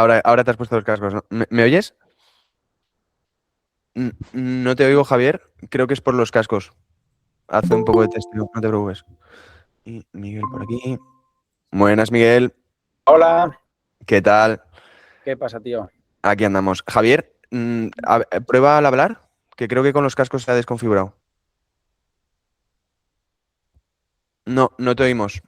Ahora te has puesto los cascos, ¿no? ¿Me oyes? No te oigo, Javier. Creo que es por los cascos. Hace un poco de testeo, no te preocupes. Y Miguel por aquí. Buenas, Miguel. Hola, ¿Qué tal? ¿qué pasa, tío? Aquí andamos. Javier, prueba al hablar, que creo que con los cascos se ha desconfigurado. No, no te oímos.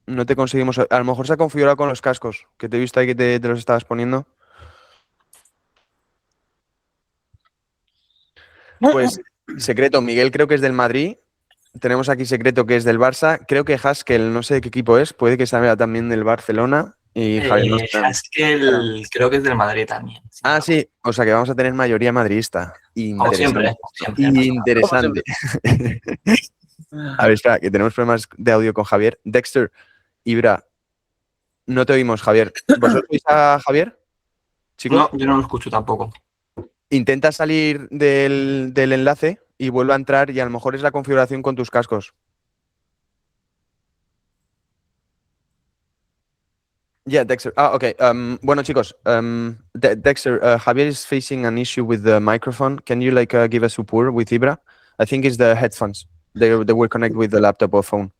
No te conseguimos. A lo mejor se ha configurado con los cascos, que te he visto ahí que te los estabas poniendo. Pues, secreto, Miguel creo que es del Madrid. Tenemos aquí secreto que es del Barça. Creo que Haskell, no sé de qué equipo es, puede que sea también del Barcelona. Y Javier no está. Claro. Haskell creo que es del Madrid también. Sí. Ah, sí, o sea que vamos a tener mayoría madridista. Como Interesante. siempre, como siempre, no pasa nada. Como Interesante. siempre. A ver, espera, que tenemos problemas de audio con Javier. Dexter, Ibra, no te oímos, Javier. ¿Vosotros oís a Javier, No, chicos? yo no lo escucho tampoco. Intenta salir del enlace y vuelve a entrar y a lo mejor es la configuración con tus cascos. Yeah, Dexter. Ah, okay. Bueno, chicos, Dexter, Javier is facing an issue with the microphone. Can you give a support with Ibra? I think it's the headphones. They will connect with the laptop or phone.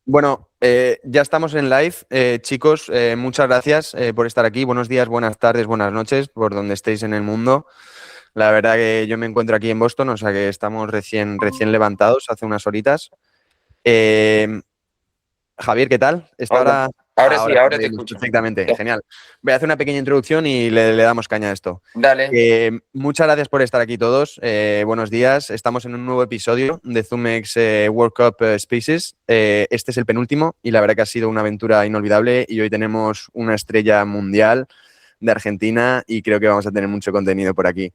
Bueno, ya estamos en live. Chicos, muchas gracias por estar aquí. Buenos días, buenas tardes, buenas noches, por donde estéis en el mundo. La verdad que yo me encuentro aquí en Boston, o sea que estamos recién levantados hace unas horitas. Eh, Javier, ¿qué tal? ¿Está Hola. ahora? Ahora sí, Ahora te ahora te oímos escucho. perfectamente, Ya. genial. Voy a hacer una pequeña introducción y le damos caña a esto. Dale. Muchas gracias por estar aquí todos. Buenos días. Estamos en un nuevo episodio de ZoomX World Cup Spaces. Este es el penúltimo y la verdad que ha sido una aventura inolvidable y hoy tenemos una estrella mundial de Argentina y creo que vamos a tener mucho contenido por aquí.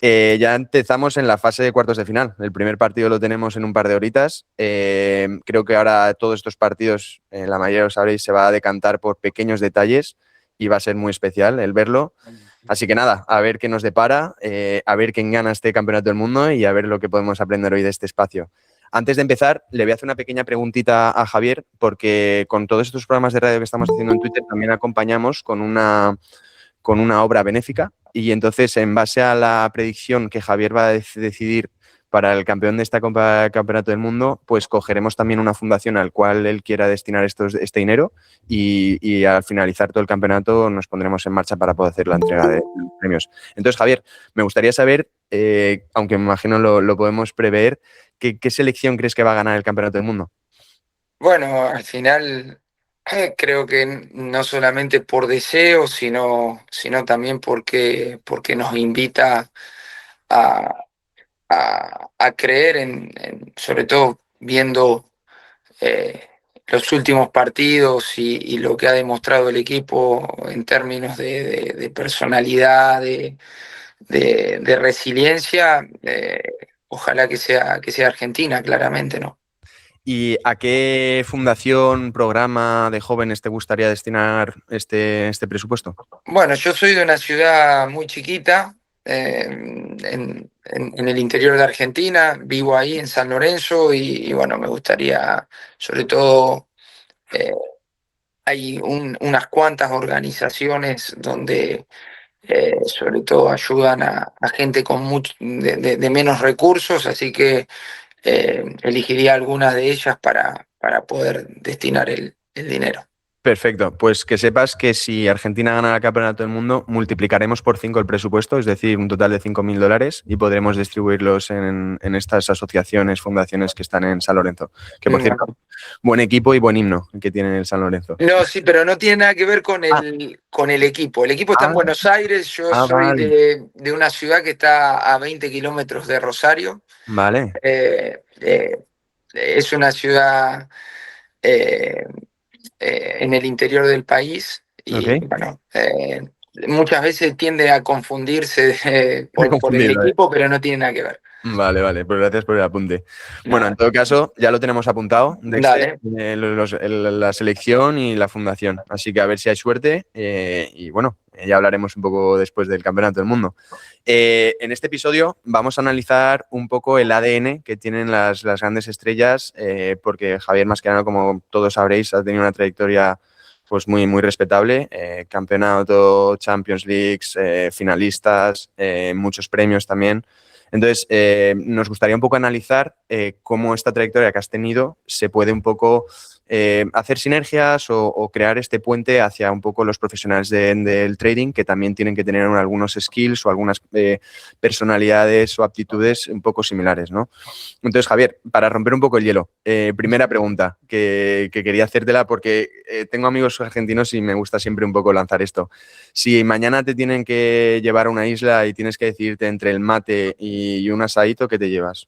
Ya empezamos en la fase de cuartos de final. El primer partido lo tenemos en un par de horitas. Creo que ahora todos estos partidos, la mayoría lo sabréis, se va a decantar por pequeños detalles y va a ser muy especial el verlo. Así que nada, a ver qué nos depara, a ver quién gana este campeonato del mundo y a ver lo que podemos aprender hoy de este espacio. Antes de empezar, le voy a hacer una pequeña preguntita a Javier, porque con todos estos programas de radio que estamos haciendo en Twitter también acompañamos con una obra benéfica y entonces en base a la predicción que Javier va a decidir para el campeón de esta campeonato del mundo, pues cogeremos también una fundación al cual él quiera destinar este dinero y al finalizar todo el campeonato nos pondremos en marcha para poder hacer la entrega de los premios. Entonces, Javier, me gustaría saber, aunque me imagino lo podemos prever, ¿qué selección crees que va a ganar el campeonato del mundo? Bueno, al final creo que no solamente por deseo, sino también porque nos invita a, a creer sobre todo viendo eh, los últimos partidos y lo que ha demostrado el equipo en términos de personalidad, de resiliencia, ojalá que sea Argentina, claramente, ¿no? ¿Y a qué fundación, programa de jóvenes te gustaría destinar este presupuesto? Bueno, yo soy de una ciudad muy chiquita, en el interior de Argentina, vivo ahí en San Lorenzo y bueno, me gustaría, sobre todo, eh, hay unas cuantas organizaciones donde sobre todo ayudan a gente con de menos recursos, así que elegiría algunas de ellas para poder destinar el dinero. Perfecto, pues que sepas que si Argentina gana el campeonato del mundo, multiplicaremos por 5 el presupuesto, es decir, un total de $5.000 y podremos distribuirlos en estas asociaciones, fundaciones que están en San Lorenzo. Que por cierto, buen equipo y buen himno que tiene el San Lorenzo. No, sí, pero no tiene nada que ver Ah, con el equipo. El equipo está en Buenos Aires, yo soy vale. de una ciudad que está a 20 kilómetros de Rosario. Vale, Eh, eh, es una ciudad en el interior del país y ok. bueno, muchas veces tiende a confundirse por el Confundido, ¿eh? equipo, pero no tiene nada que ver. Vale, pues gracias por el apunte. Bueno, en Nada. todo caso, ya lo tenemos apuntado, Dexter, Dale. la selección y la fundación. Así que a ver si hay suerte y bueno, ya hablaremos un poco después del Campeonato del Mundo. En este episodio vamos a analizar un poco el ADN que tienen las grandes estrellas, porque Javier Mascherano, como todos sabréis, ha tenido una trayectoria pues muy respetable, campeonato, Champions Leagues, finalistas, muchos premios también. Entonces, nos gustaría un poco analizar cómo esta trayectoria que has tenido se puede un poco hacer sinergias o crear este puente hacia un poco los profesionales del trading, que también tienen que tener algunos skills o algunas personalidades o aptitudes un poco similares, ¿no? Entonces, Javier, para romper un poco el hielo, primera pregunta que quería hacértela porque tengo amigos argentinos y me gusta siempre un poco lanzar esto. Si mañana te tienen que llevar a una isla y tienes que decidirte entre el mate y un asadito, ¿qué te llevas?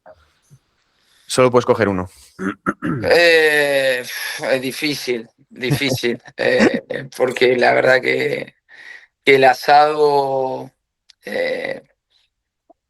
Solo puedes coger uno. Es difícil, porque la verdad que el asado eh,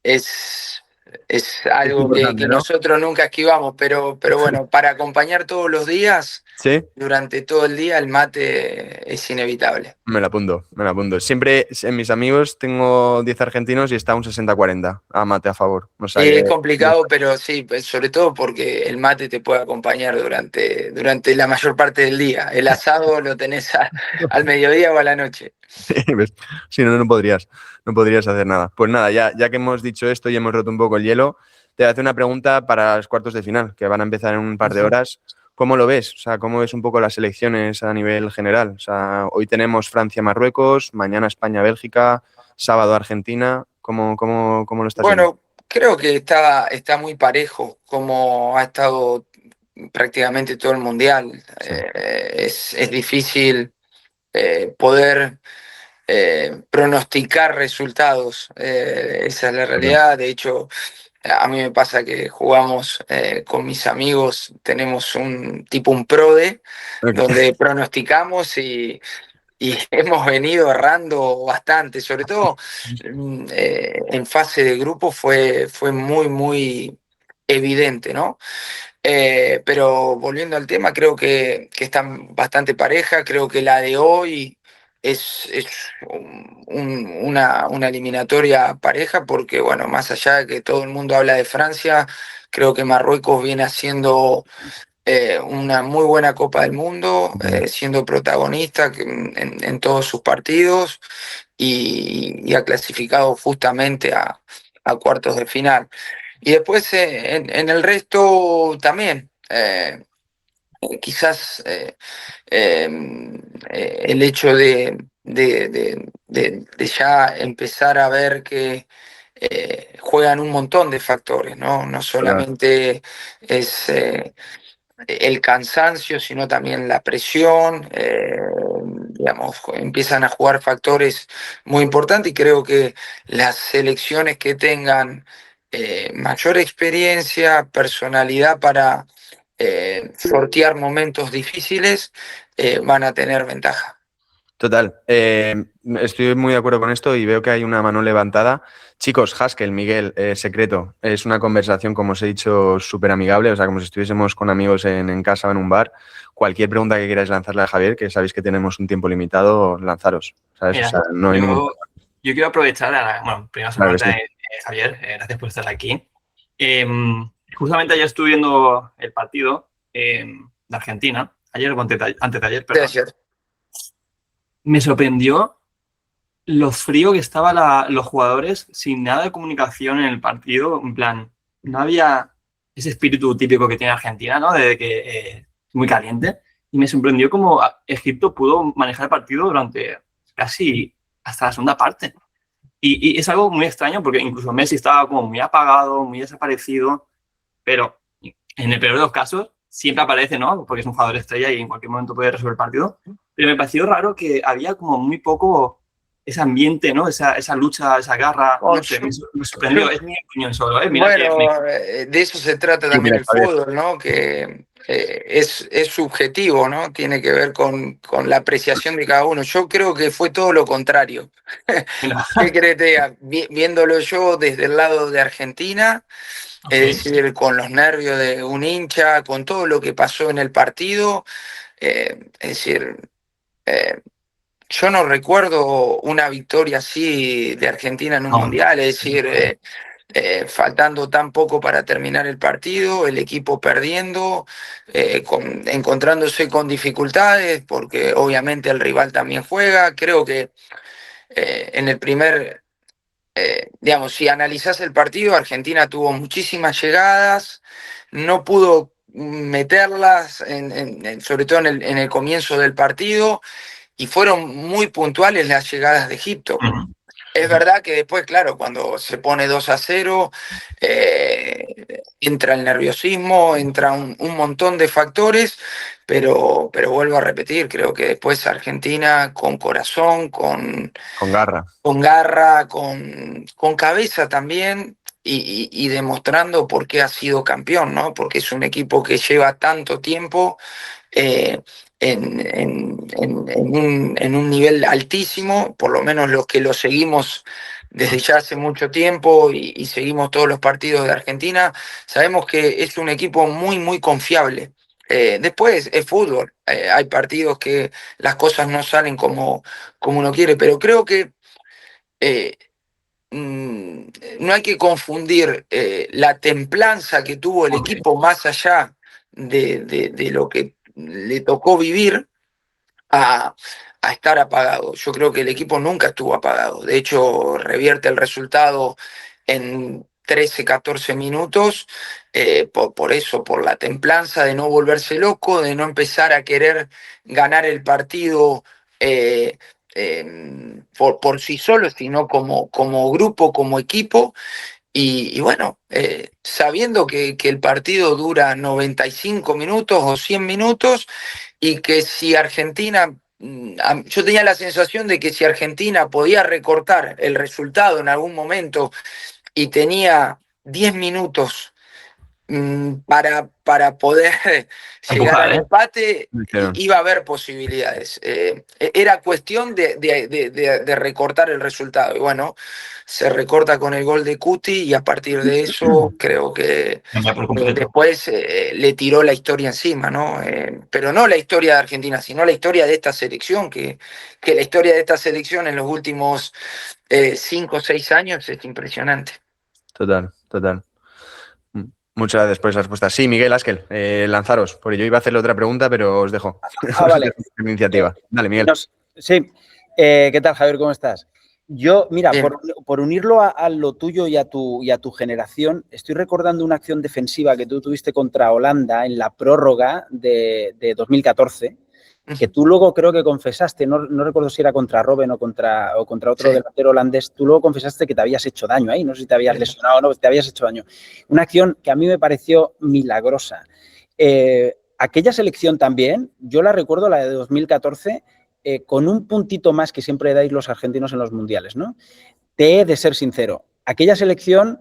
es, es Es algo importante, que ¿no? nosotros nunca esquivamos, pero bueno, para acompañar todos los días, Sí. durante todo el día, el mate es inevitable. Me la apunto, me la apunto. Siempre en mis amigos tengo 10 argentinos y está un 60-40 a mate a favor. O sea que Es complicado, pero sí, pues, sobre todo porque el mate te puede acompañar durante la mayor parte del día. El asado lo tenés al mediodía o a la noche. ¿ves? Si no, no podrías hacer nada. Pues nada, ya que hemos dicho esto y hemos roto un poco el hielo, te voy a hacer una pregunta para los cuartos de final, que van a empezar en un par de horas. ¿Cómo lo ves? O sea, ¿cómo ves un poco las elecciones a nivel general? O sea, hoy tenemos Francia-Marruecos, mañana España-Bélgica, sábado Argentina. ¿Cómo lo estás viendo? Bueno, creo que está muy parejo, como ha estado prácticamente todo el mundial. Sí, Es difícil poder pronosticar resultados. Esa es la total. realidad. De hecho, a mí me pasa que jugamos con mis amigos, tenemos un PRODE, Ok. donde pronosticamos y hemos venido errando bastante, sobre todo en fase de grupo fue muy evidente, ¿no? Pero volviendo al tema, creo que están bastante pareja, creo que la de hoy es una eliminatoria pareja, porque bueno, más allá de que todo el mundo habla de Francia, creo que Marruecos viene haciendo una muy buena Copa del Mundo, siendo protagonista en todos sus partidos y ha clasificado justamente a cuartos de final. Y después en el resto también, quizás el hecho de ya empezar a ver que juegan un montón de factores, ¿no? No Total. solamente es el cansancio, sino también la presión, digamos, empiezan a jugar factores muy importantes y creo que las selecciones que tengan mayor experiencia, personalidad para sortear momentos difíciles, van a tener ventaja. Total, estoy muy de acuerdo con esto y veo que hay una mano levantada. Chicos, Haskell, Miguel, secreto, es una conversación, como os he dicho, súper amigable, o sea, como si estuviésemos con amigos en casa o en un bar. Cualquier pregunta que queráis lanzarle a Javier, que sabéis que tenemos un tiempo limitado, lanzaros, ¿sabes? O Mira, sea, no hay ningún yo, yo quiero aprovechar, bueno, primero Claro que saludarte, sí. Javier, gracias por estar aquí. Justamente ayer estuve viendo el partido de Argentina, ayer o antes de ayer, De perdón. ayer. Me sorprendió lo frío que estaban los jugadores sin nada de comunicación en el partido. En plan, no había ese espíritu típico que tiene Argentina, ¿no? De que muy caliente. Y me sorprendió cómo Egipto pudo manejar el partido durante casi hasta la segunda parte. Y es algo muy extraño porque incluso Messi estaba como muy apagado, muy desaparecido, pero en el peor de los casos siempre aparece, ¿no? Porque es un jugador estrella y en cualquier momento puede resolver el partido. Pero me pareció raro que había como muy poco ese ambiente, ¿no? Esa lucha, esa garra, Oh, no sé, me sorprendió. Es mi opinión solo, ¿eh? Mira bueno, que de eso se trata ¿Qué también opinas, el Javier? fútbol, ¿no? Que es subjetivo, ¿no? Tiene que ver con la apreciación de cada uno. Yo creo que fue todo lo contrario. mira, ¿Qué querés que te diga? Viéndolo yo desde el lado de Argentina, ok. es decir, con los nervios de un hincha, con todo lo que pasó en el partido, es decir, eh, yo no recuerdo una victoria así de Argentina en un No, mundial, es decir, faltando tan poco para terminar el partido, el equipo perdiendo, encontrándose con dificultades, porque obviamente el rival también juega. Creo que en el primer, digamos, si analizás el partido, Argentina tuvo muchísimas llegadas, no pudo meterlas, sobre todo en el comienzo del partido, y fueron muy puntuales las llegadas de Egipto. ujú, Es verdad que después, claro, cuando se pone 2-0, entra el nerviosismo, entra un montón de factores, pero vuelvo a repetir, creo que después Argentina con corazón, Con garra. con garra, con cabeza también, y demostrando por qué ha sido campeón, ¿no? Porque es un equipo que lleva tanto tiempo eh, en un nivel altísimo, por lo menos los que lo seguimos desde ya hace mucho tiempo y seguimos todos los partidos de Argentina, sabemos que es un equipo muy, muy confiable. Después es fútbol, hay partidos que las cosas no salen como uno quiere, pero creo que eh, mm, no hay que confundir la templanza que tuvo el ok, equipo más allá de lo que le tocó vivir a, a estar apagado. Yo creo que el equipo nunca estuvo apagado. De hecho, revierte el resultado en 13, 14 minutos, por eso, por la templanza de no volverse loco, de no empezar a querer ganar el partido por sí solo, sino como grupo, como equipo. Y bueno, sabiendo que el partido dura 95 minutos o 100 minutos y que si Argentina, yo tenía la sensación de que si Argentina podía recortar el resultado en algún momento y tenía 10 minutos para poder llegar empujar, al ¿eh? empate, Dijeron. iba a haber posibilidades. Era cuestión de recortar el resultado. Y bueno, se recorta con el gol de Cuti y a partir de eso creo que Cambia por completo. después le tiró la historia encima, ¿no? Pero no la historia de Argentina, sino la historia de esta selección, que la historia de esta selección en los últimos 5 o 6 años es impresionante. Total, total. Muchas gracias por esa respuesta. Sí, Miguel Askel, lanzaros, porque yo iba a hacerle otra pregunta, pero os dejo. Os Vale. dejo la iniciativa. Dale, Miguel. Sí. ¿Qué tal, Javier? ¿Cómo estás? Yo, mira, Bien. por unirlo a lo tuyo y a tu generación, estoy recordando una acción defensiva que tú tuviste contra Holanda en la prórroga de 2014, que tú luego creo que confesaste, no recuerdo si era contra Robben o contra otro Sí. delantero holandés, tú luego confesaste que te habías hecho daño ahí, no sé si te habías lesionado o no, te habías hecho daño. Una acción que a mí me pareció milagrosa. Aquella selección también, yo la recuerdo, la de 2014, con un puntito más que siempre dais los argentinos en los mundiales, ¿no? Te he de ser sincero, aquella selección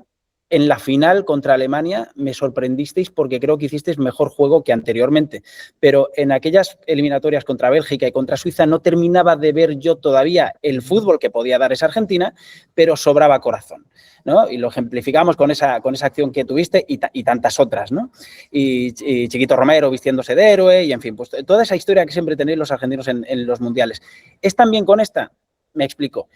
en la final contra Alemania me sorprendisteis porque creo que hicisteis mejor juego que anteriormente, pero en aquellas eliminatorias contra Bélgica y contra Suiza no terminaba de ver yo todavía el fútbol que podía dar esa Argentina, pero sobraba corazón, ¿no? Y lo ejemplificamos con esa acción que tuviste y tantas otras, ¿no? Y Chiquito Romero vistiéndose de héroe y, en fin, pues toda esa historia que siempre tenéis los argentinos en los mundiales. ¿Es también con esta? Me explico.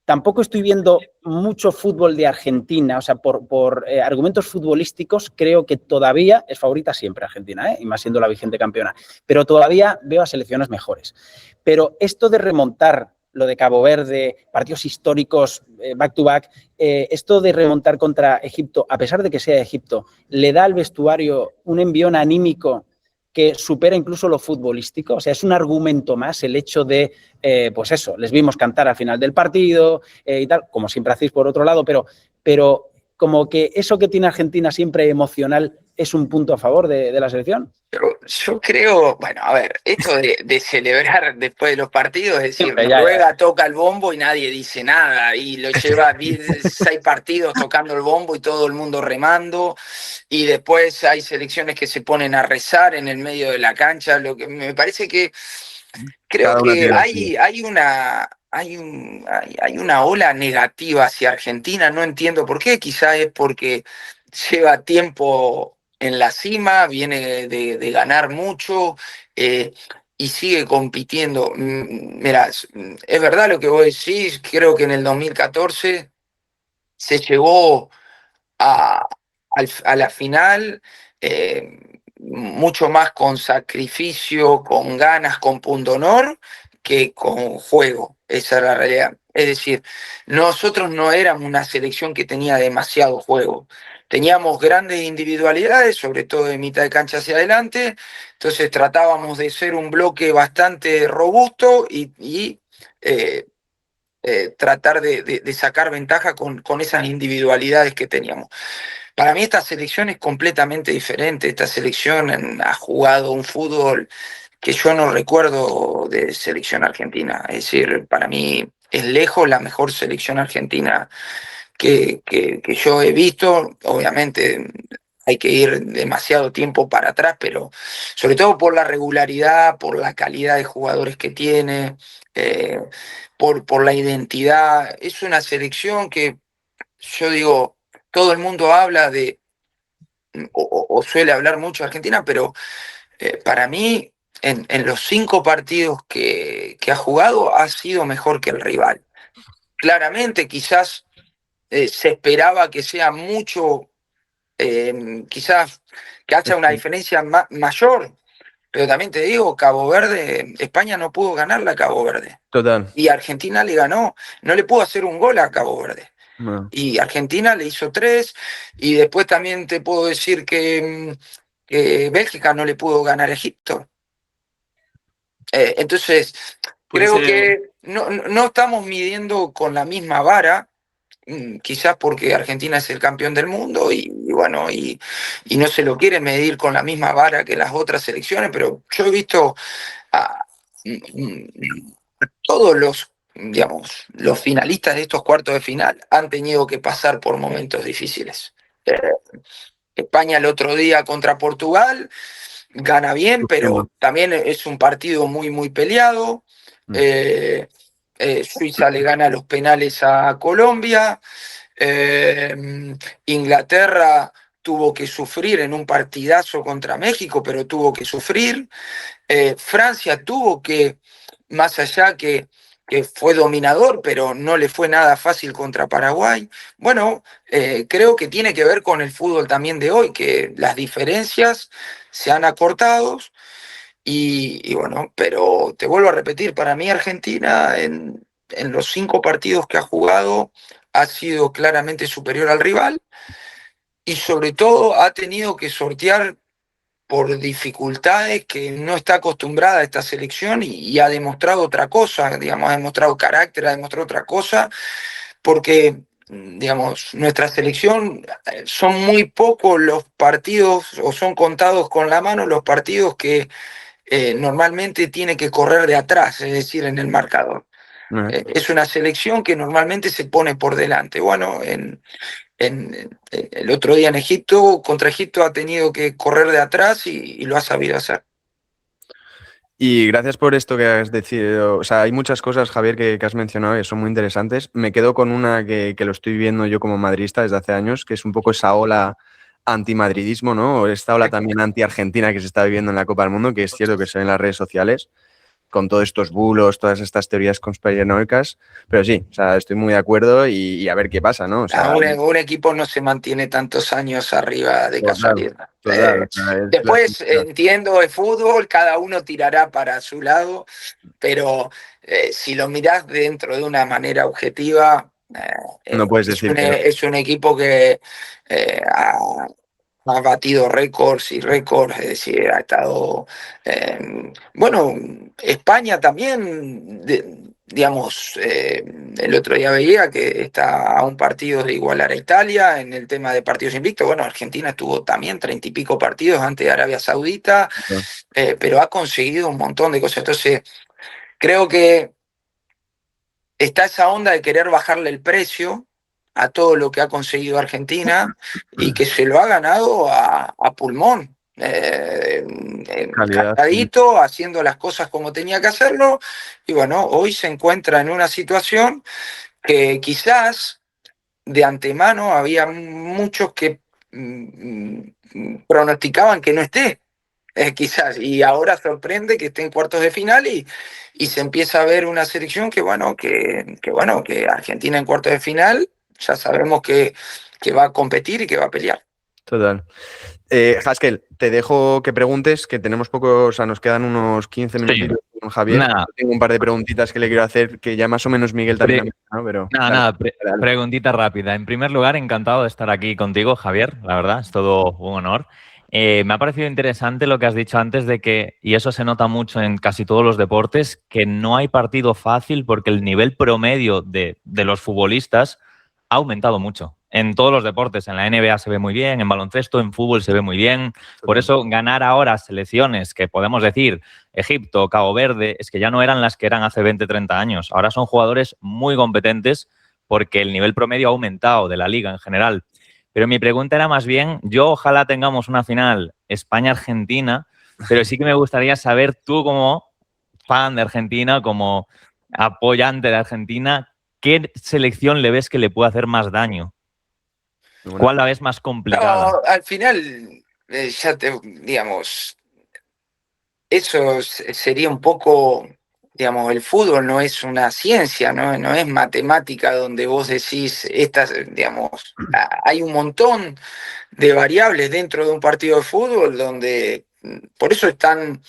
Tampoco estoy viendo mucho fútbol de Argentina, o sea, por argumentos futbolísticos creo que todavía es favorita siempre Argentina, y más siendo la vigente campeona, pero todavía veo a selecciones mejores. Pero esto de remontar, lo de Cabo Verde, partidos históricos back to back, esto de remontar contra Egipto, a pesar de que sea Egipto, le da al vestuario un envión anímico que supera incluso lo futbolístico, o sea, es un argumento más el hecho de, pues eso, les vimos cantar al final del partido y tal, como siempre hacéis por otro lado, pero como que eso que tiene Argentina siempre emocional es un punto a favor de la selección? Pero yo creo, bueno, a ver, esto de celebrar después de los partidos, es decir, Siempre, ya. Noruega toca el bombo y nadie dice nada, y lo lleva 6 partidos tocando el bombo y todo el mundo remando, y después hay selecciones que se ponen a rezar en el medio de la cancha, lo que me parece que creo Cada una que tiene lo suyo. hay una ola negativa hacia Argentina, no entiendo por qué, quizás es porque lleva tiempo en la cima, viene de ganar mucho y sigue compitiendo. Mira, es verdad lo que vos decís, creo que en el 2014 se llegó a la final, mucho más con sacrificio, con ganas, con pundonor, que con juego. Esa es la realidad. Es decir, nosotros no éramos una selección que tenía demasiado juego. Teníamos grandes individualidades, sobre todo de mitad de cancha hacia adelante, entonces tratábamos de ser un bloque bastante robusto y tratar de sacar ventaja con esas individualidades que teníamos. Para mí esta selección es completamente diferente. Esta selección ha jugado un fútbol que yo no recuerdo de selección argentina. Es decir, para mí es lejos la mejor selección argentina que yo he visto. Obviamente hay que ir demasiado tiempo para atrás, pero sobre todo por la regularidad, por la calidad de jugadores que tiene, eh, por la identidad. Es una selección que yo digo, todo el mundo habla o suele hablar mucho de Argentina, pero para mí, en los 5 partidos que ha jugado, ha sido mejor que el rival. Claramente, quizás se esperaba que sea mucho, quizás que haya una diferencia mayor, pero también te digo, Cabo Verde, España no pudo ganarle a Cabo Verde. Total. Y Argentina le ganó, no le pudo hacer un gol a Cabo Verde. No. Y Argentina le hizo 3, y después también te puedo decir que Bélgica no le pudo ganar a Egipto. Entonces, Pues creo que no estamos midiendo con la misma vara, quizás porque Argentina es el campeón del mundo y bueno, y no se lo quiere medir con la misma vara que las otras selecciones, pero yo he visto a todos digamos, los finalistas de estos cuartos de final han tenido que pasar por momentos difíciles. España el otro día contra Portugal gana bien, Sufriendo. pero también es un partido muy, muy peleado. Eh, Suiza le gana los penales a Colombia. Inglaterra tuvo que sufrir en un partidazo contra México, pero tuvo que sufrir. Francia tuvo que, más allá que fue dominador, pero no le fue nada fácil contra Paraguay. Bueno, creo que tiene que ver con el fútbol también de hoy, que las diferencias se han acortado y bueno, pero te vuelvo a repetir, para mí Argentina en los 5 partidos que ha jugado ha sido claramente superior al rival y sobre todo ha tenido que sortear por dificultades que no está acostumbrada a esta selección y ha demostrado otra cosa, digamos, ha demostrado carácter, ha demostrado otra cosa, porque, digamos, nuestra selección son muy pocos los partidos, o son contados con la mano los partidos que normalmente tiene que correr de atrás, es decir, en el marcador. Es una selección que normalmente se pone por delante. Bueno, el otro día en Egipto, contra Egipto ha tenido que correr de atrás y lo ha sabido hacer. Y gracias por esto que has decidido. O sea, hay muchas cosas, Javier, que has mencionado que son muy interesantes. Me quedo con una que lo estoy viendo yo como madridista desde hace años, que es un poco esa ola antimadridismo, ¿no? O esta ola también anti-argentina que se está viviendo en la Copa del Mundo, que es cierto que se ve en las redes sociales, con todos estos bulos, todas estas teorías conspiranoicas. Pero sí, o sea, estoy muy de acuerdo y a ver qué pasa, ¿no? O sea, Un equipo no se mantiene tantos años arriba de casualidad. total, o sea, Después entiendo el fútbol, cada uno tirará para su lado, pero si lo mirás dentro de una manera objetiva, no puedes decir que no. es un equipo que ha batido récords y récords, es decir, ha estado... bueno, España también digamos, el otro día veía que está a un partido de igualar a Italia en el tema de partidos invictos. Bueno, Argentina estuvo también 30 y pico partidos antes de Arabia Saudita, pero ha conseguido un montón de cosas. Entonces, creo que está esa onda de querer bajarle el precio a todo lo que ha conseguido Argentina y que se lo ha ganado a pulmón. Calidad, Calladito, haciendo las cosas como tenía que hacerlo, y bueno, hoy se encuentra en una situación que quizás de antemano había muchos que pronosticaban que no esté, quizás, y ahora sorprende que esté en cuartos de final y se empieza a ver una selección que bueno, que Argentina en cuartos de final ya sabemos que va a competir y que va a pelear. Total. Haskell, te dejo que preguntes, que tenemos poco, o sea, nos quedan unos 15 minutos con Javier. Nada. Tengo un par de preguntitas que le quiero hacer, que ya más o menos Miguel también ha mencionado, pero... Nada, dale. preguntita rápida. En primer lugar, encantado de estar aquí contigo, Javier, la verdad, es todo un honor. Me ha parecido interesante lo que has dicho antes de que, y eso se nota mucho en casi todos los deportes, que no hay partido fácil porque el nivel promedio de los futbolistas ha aumentado mucho. En todos los deportes, en la NBA se ve muy bien, en baloncesto, en fútbol se ve muy bien. Por eso ganar ahora selecciones que podemos decir Egipto, Cabo Verde, es que ya no eran las que eran hace 20, 30 años. Ahora son jugadores muy competentes porque el nivel promedio ha aumentado de la liga en general. Pero mi pregunta era más bien, yo ojalá tengamos una final España-Argentina, pero sí que me gustaría saber tú como fan de Argentina, como apoyante de Argentina, ¿qué selección le ves que le puede hacer más daño? ¿Cuál la ves más complicada? No, al final, digamos, eso sería un poco, digamos, el fútbol no es una ciencia, no es matemática donde vos decís, digamos, hay un montón de variables dentro de un partido de fútbol donde, por eso es tan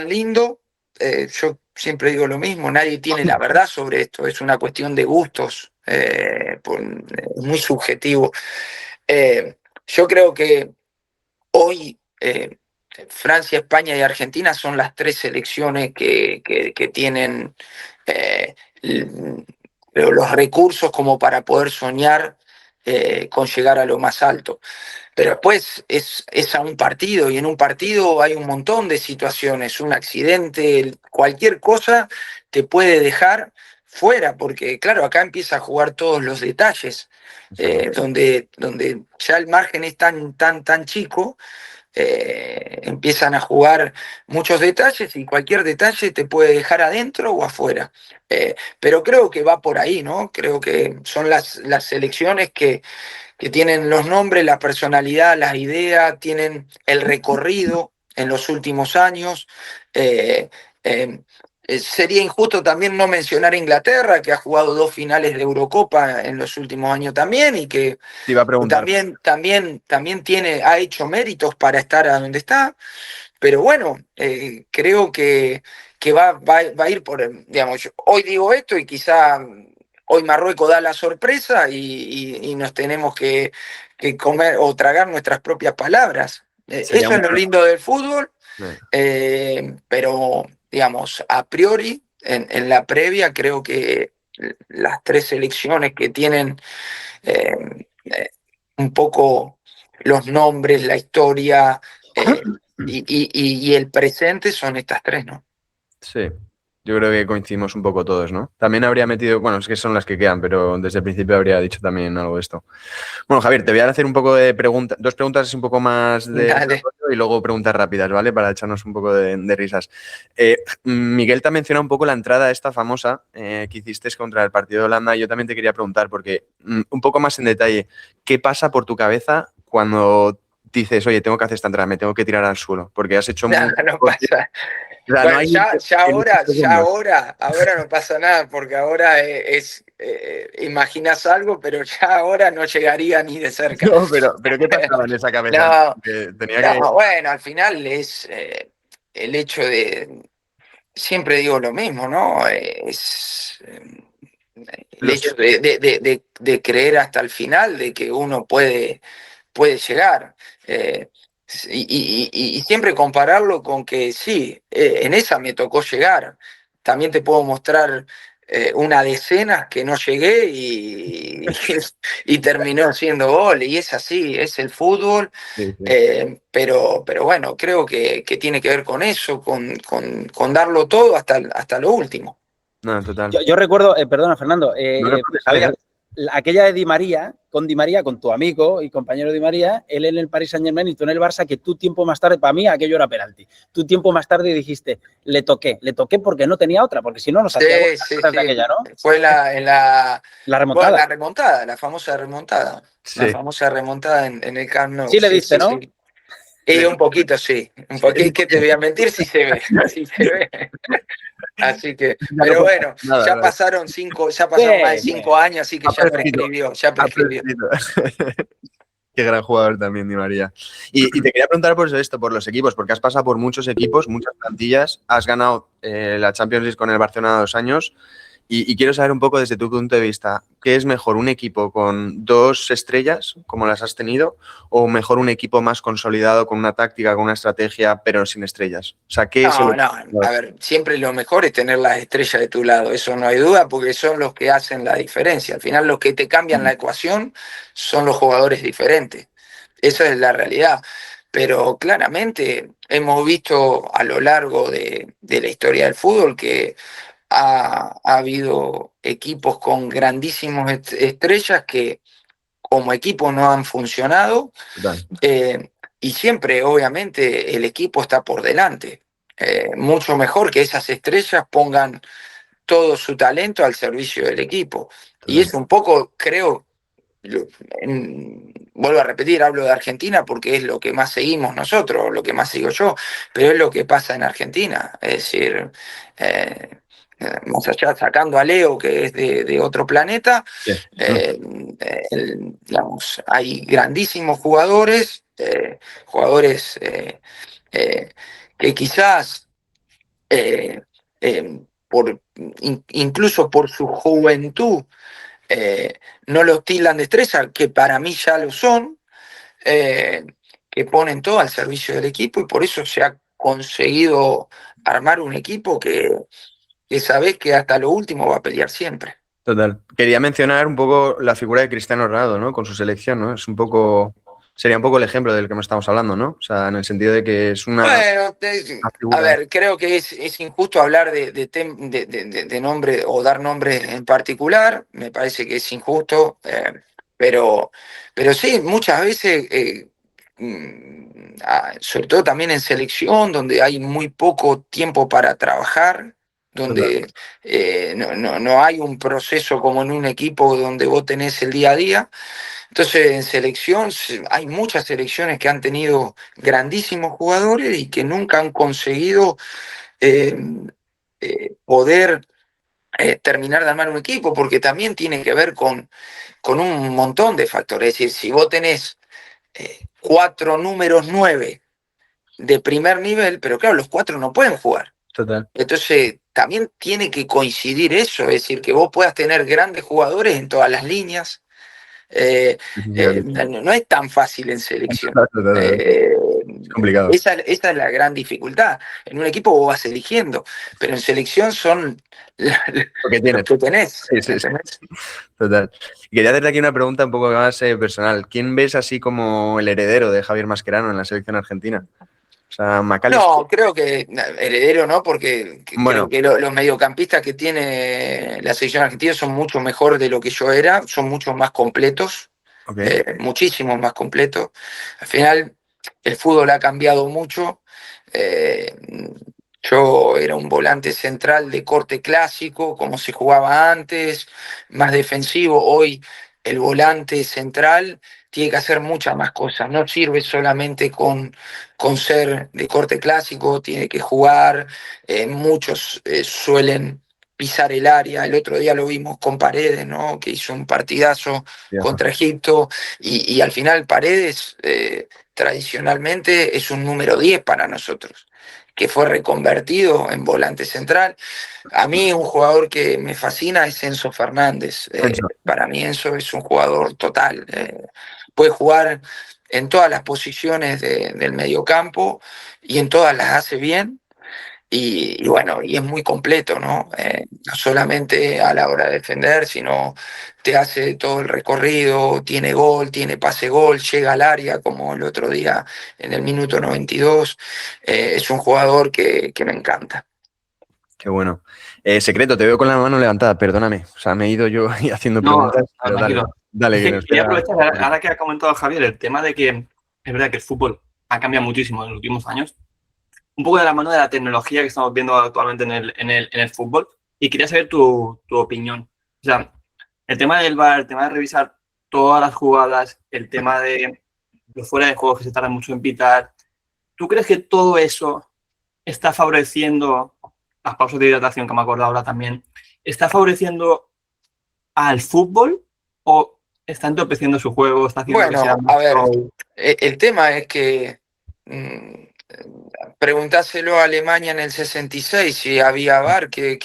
lindo. Yo siempre digo lo mismo, nadie tiene la verdad sobre esto, es una cuestión de gustos, es muy subjetivo. Yo creo que hoy Francia, España y Argentina son las tres selecciones que tienen eh, los recursos como para poder soñar con llegar a lo más alto. Pero después es a un partido y en un partido hay un montón de situaciones, un accidente, cualquier cosa te puede dejar fuera, porque claro, acá empieza a jugar todos los detalles, donde ya el margen es tan chico, empiezan a jugar muchos detalles y cualquier detalle te puede dejar adentro o afuera. Pero creo que va por ahí, ¿no? Creo que son las selecciones que tienen los nombres, la personalidad, las ideas, tienen el recorrido en los últimos años. Eh, eh, Sería injusto también no mencionar a Inglaterra, que ha jugado 2 finales de Eurocopa en los últimos años también y que Te iba a preguntar. también ha hecho méritos para estar a donde está. Pero bueno, creo que va a ir por, digamos, hoy digo esto y quizá hoy Marruecos da la sorpresa y nos tenemos que comer o tragar nuestras propias palabras. Sería Eso es lo lindo del fútbol, Sí. pero digamos, a priori, en la previa, creo que las tres selecciones que tienen un poco los nombres, la historia y el presente son estas tres, ¿no? Sí, yo creo que coincidimos un poco todos, ¿no? También habría metido, bueno, es que son las que quedan, pero desde el principio habría dicho también algo de esto. Bueno, Javier, te voy a hacer un poco de preguntas, dos preguntas así un poco más de Dale. desarrollo y luego preguntas rápidas, ¿vale? Para echarnos un poco de risas. Miguel te ha mencionado un poco la entrada esta famosa que hiciste contra el partido de Holanda y yo también te quería preguntar, porque un poco más en detalle, ¿qué pasa por tu cabeza cuando dices, oye, tengo que hacer esta entrada, me tengo que tirar al suelo? Porque has hecho... No pasa. O sea, Bueno, no hay ahora no pasa nada, porque ahora imaginas algo, pero ya ahora no llegaría ni de cerca. No, pero ¿qué pasaba en esa cabeza? No, Que tenía que... bueno, al final es el hecho de, siempre digo lo mismo, ¿no? Es el hecho de creer hasta el final de que uno puede llegar. Y siempre compararlo con que sí, en esa me tocó llegar, también te puedo mostrar una decena que no llegué y terminó siendo gol. Y es así, es el fútbol. Sí, sí. Pero bueno, creo que tiene que ver con eso, con darlo todo hasta lo último. No, total. Yo recuerdo, perdona Fernando, No, no, no, Javier, aquella de Di María, con tu amigo y compañero Di María, él en el Paris Saint-Germain y tú en el Barça, que tú tiempo más tarde, para mí aquello era penalti, tú tiempo más tarde dijiste, le toqué porque no tenía otra, porque si no nos hacía Sí. de aquella, ¿no? Fue la remontada. Bueno, la remontada, la famosa remontada. Sí. La famosa remontada en el Camp Nou. Sí le diste, ¿no? Sí. Y un poquito, sí. Un poquito, ¿qué te voy a mentir? Sí se ve. Sí se ve. Así que, pero bueno, Nada, ya nada. pasaron más de 5 años, así que ya prescrito. prescribió. Qué gran jugador también, Di María. Y te quería preguntar por esto, por los equipos, porque has pasado por muchos equipos, muchas plantillas, has ganado la Champions League con el Barcelona 2 años y quiero saber un poco desde tu punto de vista, ¿qué es mejor, un equipo con 2 estrellas, como las has tenido, o mejor un equipo más consolidado con una táctica, con una estrategia, pero sin estrellas? O sea, ¿qué es No, a ver, siempre lo mejor es tener las estrellas de tu lado, eso no hay duda, porque son los que hacen la diferencia. Al final, los que te cambian la ecuación son los jugadores diferentes. Esa es la realidad. Pero claramente hemos visto a lo largo de la historia del fútbol que ha habido equipos con grandísimos estrellas que como equipo no han funcionado. Total. Y siempre, obviamente, el equipo está por delante. Mucho mejor que esas estrellas pongan todo su talento al servicio del equipo. Y es un poco, creo, vuelvo a repetir, hablo de Argentina porque es lo que más seguimos nosotros, lo que más sigo yo, pero es lo que pasa en Argentina. Es decir, más allá, sacando a Leo, que es de otro planeta, digamos, hay grandísimos jugadores, que quizás incluso por su juventud no los tildan de estrella, que para mí ya lo son, eh, que ponen todo al servicio del equipo y por eso se ha conseguido armar un equipo que sabes que hasta lo último va a pelear siempre. Total. Quería mencionar un poco la figura de Cristiano Ronaldo, ¿no? Con su selección, ¿no? Sería un poco el ejemplo del que estamos hablando, ¿no? O sea, en el sentido de que es una figura. A ver, creo que es injusto hablar de nombre o dar nombre en particular, me parece que es injusto, pero sí, muchas veces, sobre todo también en selección, donde hay muy poco tiempo para trabajar, donde no hay un proceso como en un equipo donde vos tenés el día a día. Entonces, en selección, hay muchas selecciones que han tenido grandísimos jugadores y que nunca han conseguido eh, poder terminar de armar un equipo, porque también tiene que ver con un montón de factores. Es decir, si vos tenés 4 números 9 de primer nivel, pero claro, los 4 no pueden jugar. Total. Entonces, también tiene que coincidir eso, es decir, que vos puedas tener grandes jugadores en todas las líneas. No es tan fácil en selección. Es complicado. Esa es la gran dificultad. En un equipo vos vas eligiendo, pero en selección son Lo que tienes. los que tenés. Sí. Total. Y quería hacerte aquí una pregunta un poco más personal. ¿Quién ves así como el heredero de Javier Mascherano en la selección argentina? O sea, McAllister. No, creo que heredero no, porque Bueno. creo que los mediocampistas que tiene la selección argentina son mucho mejor de lo que yo era, son mucho más completos, Okay. Muchísimo más completos. Al final, el fútbol ha cambiado mucho. Yo era un volante central de corte clásico, como se jugaba antes, más defensivo. Hoy el volante central tiene que hacer muchas más cosas. No sirve solamente con ser de corte clásico, tiene que jugar. Muchos suelen pisar el área. El otro día lo vimos con Paredes, ¿no? Que hizo un partidazo contra Egipto. Y al final Paredes tradicionalmente es un número 10 para nosotros, que fue reconvertido en volante central. A mí un jugador que me fascina es Enzo Fernández. Para mí Enzo es un jugador total. Puede jugar en todas las posiciones del mediocampo y en todas las hace bien. y bueno, y es muy completo, ¿no? No solamente a la hora de defender, sino te hace todo el recorrido, tiene gol, tiene pase-gol, llega al área como el otro día en el minuto 92. Es un jugador que me encanta. Qué bueno. Secreto, te veo con la mano levantada, perdóname. O sea, me he ido yo ahí haciendo No, preguntas, pero dale, tranquilo. dale, Es que que nos quería queda. aprovechar, ahora que ha comentado Javier, el tema de que es verdad que el fútbol ha cambiado muchísimo en los últimos años, un poco de la mano de la tecnología que estamos viendo actualmente en el fútbol, y quería saber tu opinión. O sea, el tema del VAR, el tema de revisar todas las jugadas, el tema de los fuera de juego que se tarda mucho en pitar, ¿tú crees que todo eso está favoreciendo las pausas de hidratación, que me acuerdo ahora también, está favoreciendo al fútbol o está entorpeciendo su juego, está haciendo que sea Bueno, más a ver, show? el tema es que preguntáselo a Alemania en el 66 si había VAR, ¿qué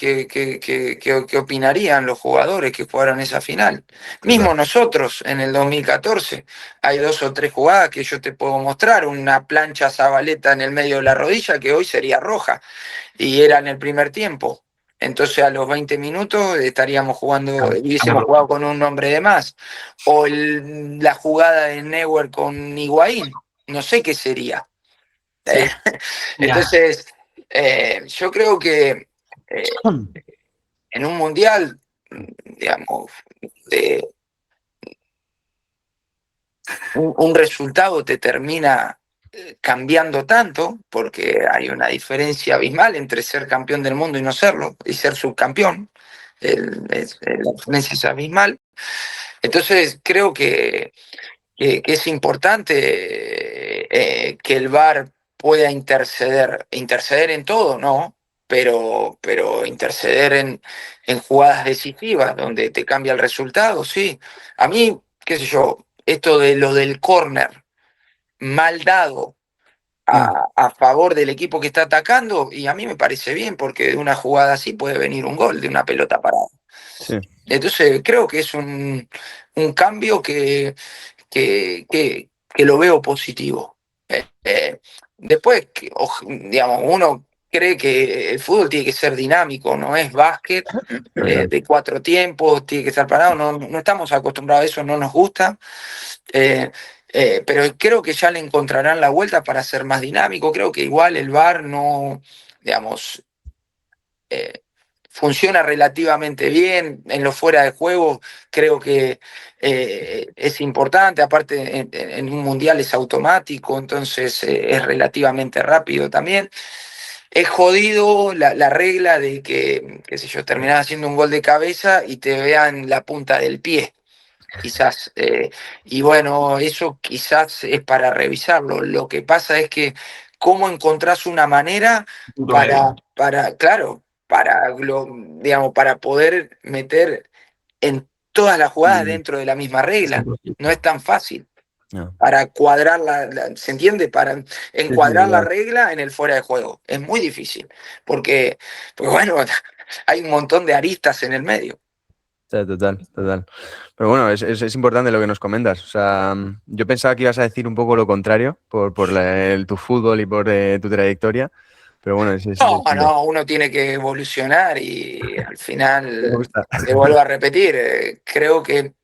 opinarían los jugadores que jugaron esa final? Mismo nosotros en el 2014, hay 2 o 3 jugadas que yo te puedo mostrar, una plancha Zabaleta en el medio de la rodilla que hoy sería roja y era en el primer tiempo. Entonces a los 20 minutos estaríamos jugando, hubiésemos jugado con un hombre de más. O la jugada de Neuer con Higuaín, no sé qué sería. Sí. Entonces, yo creo que en un mundial, digamos, un resultado te termina cambiando tanto, porque hay una diferencia abismal entre ser campeón del mundo y no serlo, y ser subcampeón. La diferencia es abismal. Entonces, creo que es importante que el VAR pueda interceder en todo, ¿no? Pero interceder en jugadas decisivas, donde te cambia el resultado, sí. A mí, qué sé yo, esto de lo del córner mal dado a favor del equipo que está atacando, y a mí me parece bien, porque de una jugada así puede venir un gol, de una pelota parada. Sí. Entonces, creo que es un cambio que lo veo positivo. Después, digamos, uno cree que el fútbol tiene que ser dinámico, no es básquet de 4 tiempos, tiene que estar parado, no estamos acostumbrados a eso, no nos gusta, pero creo que ya le encontrarán la vuelta para ser más dinámico. Creo que igual el VAR no, digamos, funciona relativamente bien. En lo fuera de juego creo que es importante, aparte en un mundial es automático, entonces es relativamente rápido también. Es jodido la regla de que, qué sé yo, terminás haciendo un gol de cabeza y te vean la punta del pie, quizás. Y bueno, eso quizás es para revisarlo. Lo que pasa es que cómo encontrás una manera claro, digamos, para poder meter en todas las jugadas dentro de la misma regla. No es tan fácil. No. Para cuadrar ¿se entiende? Para encuadrar la claro. regla en el fuera de juego. Es muy difícil, porque bueno, hay un montón de aristas en el medio. O sea, total. Pero bueno, es importante lo que nos comentas. O sea, yo pensaba que ibas a decir un poco lo contrario por tu fútbol y por tu trayectoria. Pero bueno, ese es el punto. No, uno tiene que evolucionar y al Me final, gusta. te vuelvo a repetir, creo que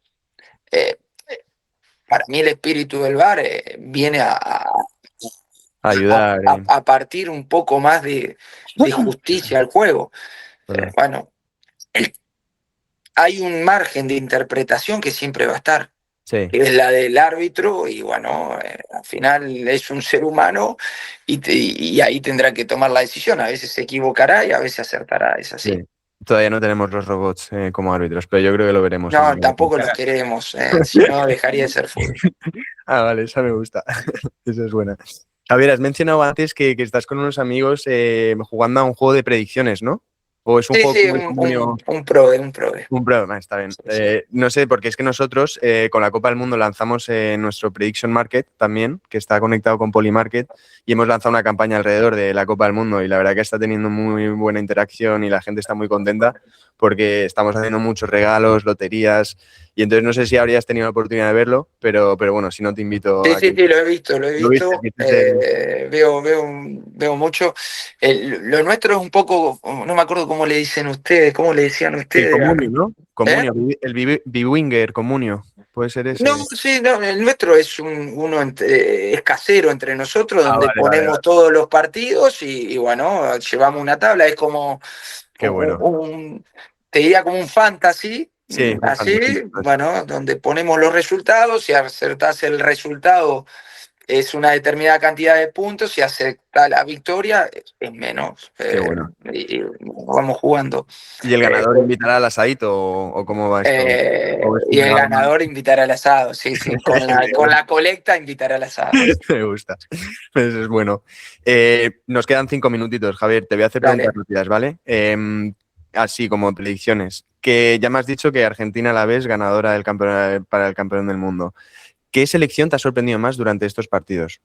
para mí el espíritu del VAR viene Ayudar. a partir un poco más de justicia al juego. Bueno, hay un margen de interpretación que siempre va a estar, Sí. que es la del árbitro, y bueno, al final es un ser humano y ahí tendrá que tomar la decisión. A veces se equivocará y a veces acertará, es así. Sí. Todavía no tenemos los robots como árbitros, pero yo creo que lo veremos. No, tampoco los queremos, si no dejaría de ser fútbol. Ah, vale, esa me gusta. Esa es buena. Javier, has mencionado antes que estás con unos amigos jugando a un juego de predicciones, ¿no? ¿O es un juego Sí, como el comunio? un prove. Un programa, está bien. No sé, porque es que nosotros con la Copa del Mundo lanzamos nuestro Prediction Market también, que está conectado con Polymarket, y hemos lanzado una campaña alrededor de la Copa del Mundo y la verdad que está teniendo muy buena interacción y la gente está muy contenta porque estamos haciendo muchos regalos, loterías Y entonces no sé si habrías tenido la oportunidad de verlo, pero bueno, si no te invito Sí, a sí, que... sí, lo he visto, lo he ¿Lo viste? visto. ¿Viste Veo mucho. Lo nuestro es un poco, no me acuerdo cómo le dicen ustedes, cómo le decían el ustedes. Comunio, ¿no? ¿Eh? Comunio, el B-Winger, Comunio. Puede ser ese. No, sí, no, el nuestro es es casero entre nosotros, Ah, donde vale, vale, ponemos vale. todos los partidos y bueno, llevamos una tabla, es como Qué bueno. te diría como un fantasy, Sí, un así, fantasy. bueno, donde ponemos los resultados, si acertás el resultado es una determinada cantidad de puntos, si acepta la victoria es menos, Qué bueno. y vamos jugando. ¿Y el Eh, ganador invitará al asadito o cómo va esto? ¿O es un y el regalo más? ganador invitará al asado, sí, sí, con la colecta invitará al asado. Me gusta. Eso es bueno. Nos quedan 5 minutitos, Javier. Te voy a hacer preguntas Dale. rápidas, ¿vale? Así como predicciones. Que ya me has dicho que Argentina a la vez ganadora del campeón, para el campeón del mundo. ¿Qué selección te ha sorprendido más durante estos partidos?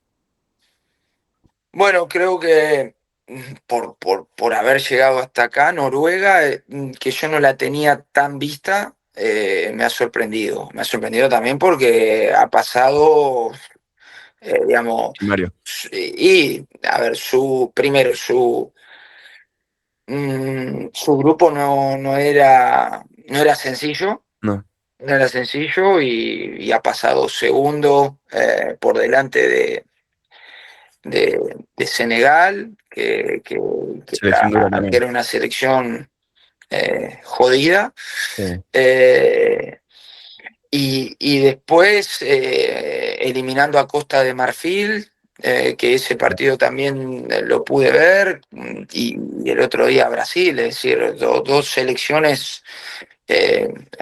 Bueno, creo que por haber llegado hasta acá, Noruega, que yo no la tenía tan vista, me ha sorprendido. Me ha sorprendido también porque ha pasado, digamos, Mario. a ver, su grupo no era sencillo. No. No era sencillo y ha pasado segundo por delante de Senegal, Selección dura que también. era una selección jodida. Sí. Y después eliminando a Costa de Marfil, que ese partido también lo pude ver, y el otro día Brasil, es decir, dos selecciones.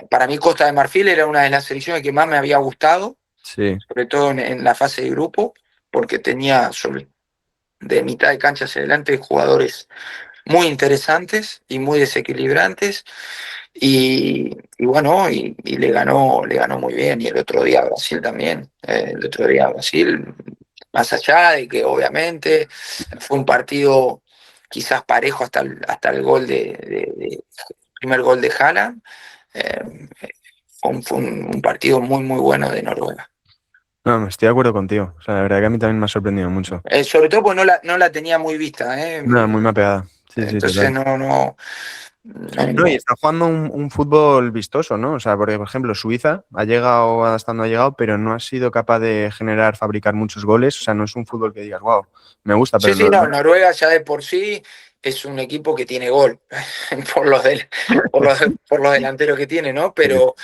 Para mí Costa de Marfil era una de las selecciones que más me había gustado, Sí. sobre todo en la fase de grupo, porque tenía de mitad de cancha hacia adelante jugadores muy interesantes y muy desequilibrantes. Y bueno, y le ganó muy bien. Y el otro día a Brasil también. El otro día a Brasil, más allá de que obviamente fue un partido quizás parejo hasta el gol primer gol de Haaland, fue un partido muy, muy bueno de Noruega. No, estoy de acuerdo contigo. O sea, la verdad que a mí también me ha sorprendido mucho. Sobre todo porque no la tenía muy vista. No, muy mapeada. Sí, sí, Entonces total. no, No, y está jugando un fútbol vistoso, ¿no? O sea, porque, por ejemplo, Suiza ha llegado hasta donde ha llegado, pero no ha sido capaz de fabricar muchos goles. O sea, no es un fútbol que digas, wow, me gusta, Sí, pero sí, no. no, Noruega ya de por sí es un equipo que tiene gol por los delanteros que tiene, ¿no? Pero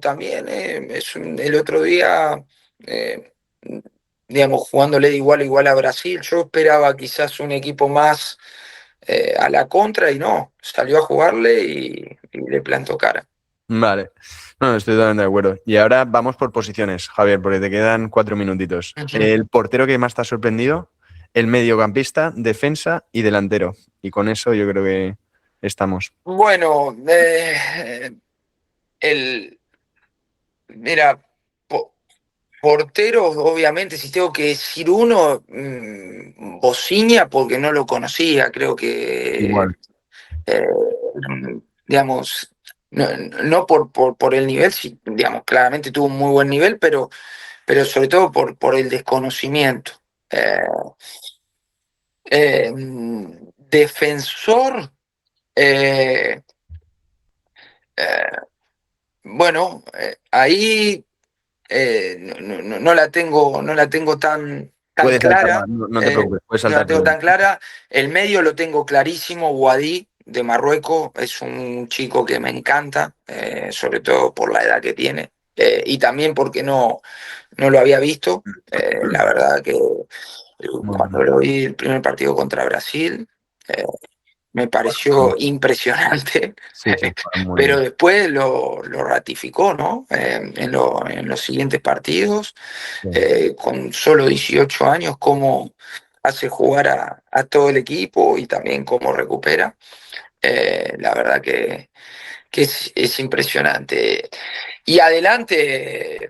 también el otro día, eh, digamos, jugándole de igual a igual a Brasil, yo esperaba quizás un equipo más a la contra y no, salió a jugarle y le plantó cara. Vale. No, estoy totalmente de acuerdo. Y ahora vamos por posiciones, Javier, porque te quedan 4 minutitos. Ujú. El portero que más te ha sorprendido, el mediocampista, defensa y delantero. Y con eso yo creo que estamos. Bueno, mira, porteros, obviamente, si tengo que decir uno, Bociña, porque no lo conocía, creo que, Igual. eh, digamos, no por el nivel, sí, digamos, claramente tuvo un muy buen nivel, pero sobre todo por el desconocimiento. Eh, Defensor, eh, eh, bueno, ahí no la tengo tan Puedes saltarla, clara, no te preocupes, puedes no la saltarte. tengo tan clara. El medio lo tengo clarísimo, Guadí de Marruecos, es un chico que me encanta, sobre todo por la edad que tiene, y también porque no lo había visto. La verdad que Muy cuando bien. lo vi el primer partido contra Brasil, eh, me pareció impresionante, Sí, sí, muy pero bien. después lo ratificó, ¿no? En los siguientes partidos, Sí. con solo 18 años, cómo hace jugar a todo el equipo y también cómo recupera. La verdad que es impresionante. Y adelante,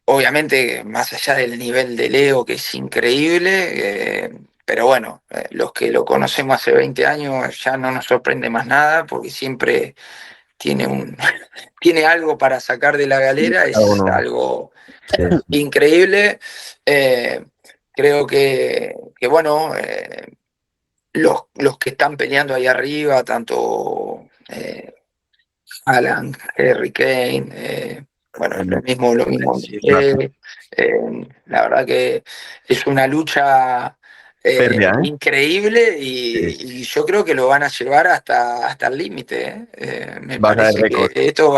obviamente, más allá del nivel de Leo, que es increíble, pero bueno, los que lo conocemos hace 20 años ya no nos sorprende más nada, porque siempre tiene algo para sacar de la galera, es algo increíble. Creo que bueno, los que están peleando ahí arriba, tanto Alan, Harry Kane, bueno, lo mismo la verdad que es una lucha Férrea, ¿eh? increíble y yo creo que lo van a llevar hasta el límite. Me Va a ser parece que récord. esto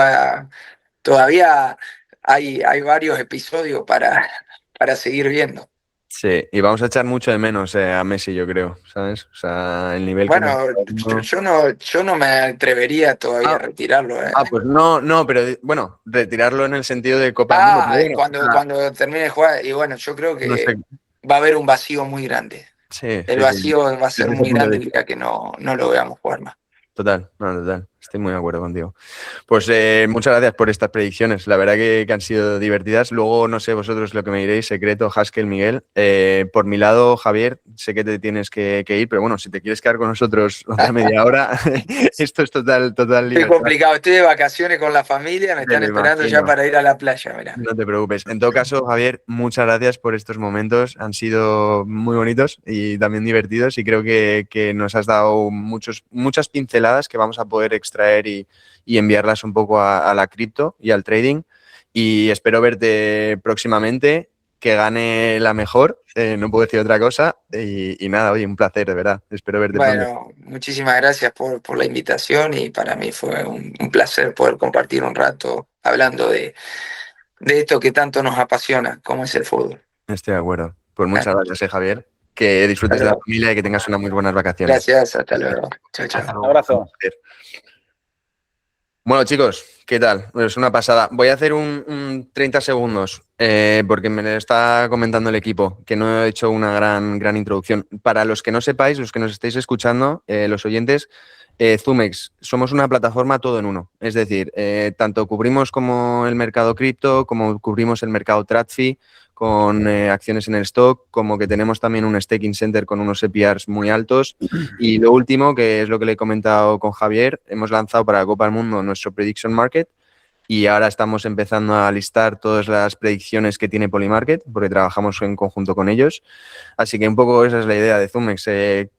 todavía hay varios episodios para seguir viendo. Sí, y vamos a echar mucho de menos a Messi, yo creo, ¿sabes? O sea, el nivel que Bueno, yo no me atrevería todavía a retirarlo. pues no, pero bueno, retirarlo en el sentido de Copa del Mundo. Pero bueno, Cuando termine de jugar, y bueno, yo creo no que sé. va a haber un vacío muy grande. Sí, El sí. vacío va a ser Desde ese muy punto de grande el vista. día que no lo veamos jugar más. Total. Estoy muy de acuerdo contigo. Pues muchas gracias por estas predicciones. La verdad que han sido divertidas. Luego, no sé vosotros lo que me diréis, Secreto, Haskell, Miguel. Por mi lado, Javier, sé que te tienes que ir, pero bueno, si te quieres quedar con nosotros otra media hora, esto es total Estoy libertad. complicado, estoy de vacaciones con la familia, me están esperando ya para ir a la playa, mirá. No te preocupes. En todo caso, Javier, muchas gracias por estos momentos. Han sido muy bonitos y también divertidos y creo que nos has dado muchas pinceladas que vamos a poder extraer y enviarlas un poco a la cripto y al trading. Y espero verte próximamente, que gane la mejor. No puedo decir otra cosa. Y nada, oye, un placer, de verdad. Espero verte pronto. Bueno, muchísimas gracias por la invitación y para mí fue un placer poder compartir un rato hablando de esto que tanto nos apasiona, como es el fútbol. Estoy de acuerdo. Pues muchas gracias, Javier. Que disfrutes de la familia y que tengas unas muy buenas vacaciones. Gracias, hasta luego. Chao, chao. Un abrazo. Bueno, chicos, ¿qué tal? Es una pasada. Voy a hacer un 30 segundos porque me lo está comentando el equipo, que no he hecho una gran introducción. Para los que no sepáis, los que nos estéis escuchando, los oyentes, Zumex, somos una plataforma todo en uno. Es decir, tanto cubrimos como el mercado cripto, como cubrimos el mercado TradFi, con acciones en el stock, como que tenemos también un staking center con unos APRs muy altos. Y lo último, que es lo que le he comentado con Javier, hemos lanzado para la Copa del Mundo nuestro Prediction Market y ahora estamos empezando a listar todas las predicciones que tiene Polymarket, porque trabajamos en conjunto con ellos. Así que un poco esa es la idea de Zumex,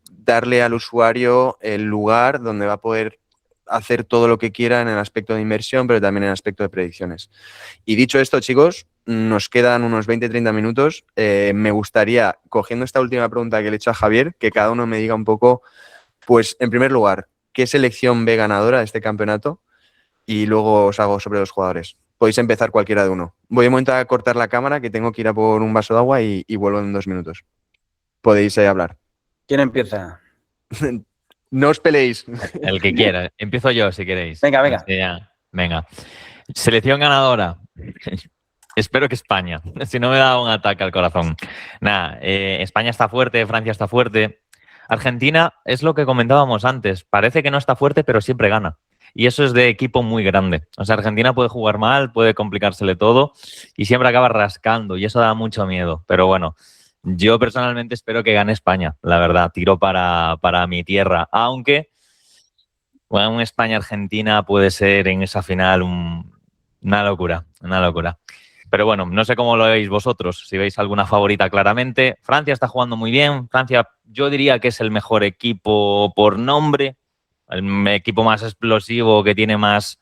darle al usuario el lugar donde va a poder hacer todo lo que quiera en el aspecto de inversión, pero también en el aspecto de predicciones. Y dicho esto, chicos, nos quedan unos 20-30 minutos. Me gustaría, cogiendo esta última pregunta que le he hecho a Javier, que cada uno me diga un poco, pues, en primer lugar, ¿qué selección ve ganadora de este campeonato? Y luego os hago sobre los jugadores. Podéis empezar cualquiera de uno. Voy un momento a cortar la cámara, que tengo que ir a por un vaso de agua y vuelvo en 2 minutos. Podéis hablar. ¿Quién empieza? No os peleéis. El que quiera. Empiezo yo, si queréis. Venga. Venga. Selección ganadora. Espero que España. Si no me da un ataque al corazón. Nada, España está fuerte, Francia está fuerte. Argentina es lo que comentábamos antes. Parece que no está fuerte, pero siempre gana. Y eso es de equipo muy grande. O sea, Argentina puede jugar mal, puede complicársele todo y siempre acaba rascando y eso da mucho miedo. Pero bueno, yo personalmente espero que gane España, la verdad. Tiro para mi tierra. Aunque, bueno, un España-Argentina puede ser en esa final una locura. Pero bueno, no sé cómo lo veis vosotros, si veis alguna favorita claramente. Francia está jugando muy bien. Francia, yo diría que es el mejor equipo por nombre, el equipo más explosivo, que tiene más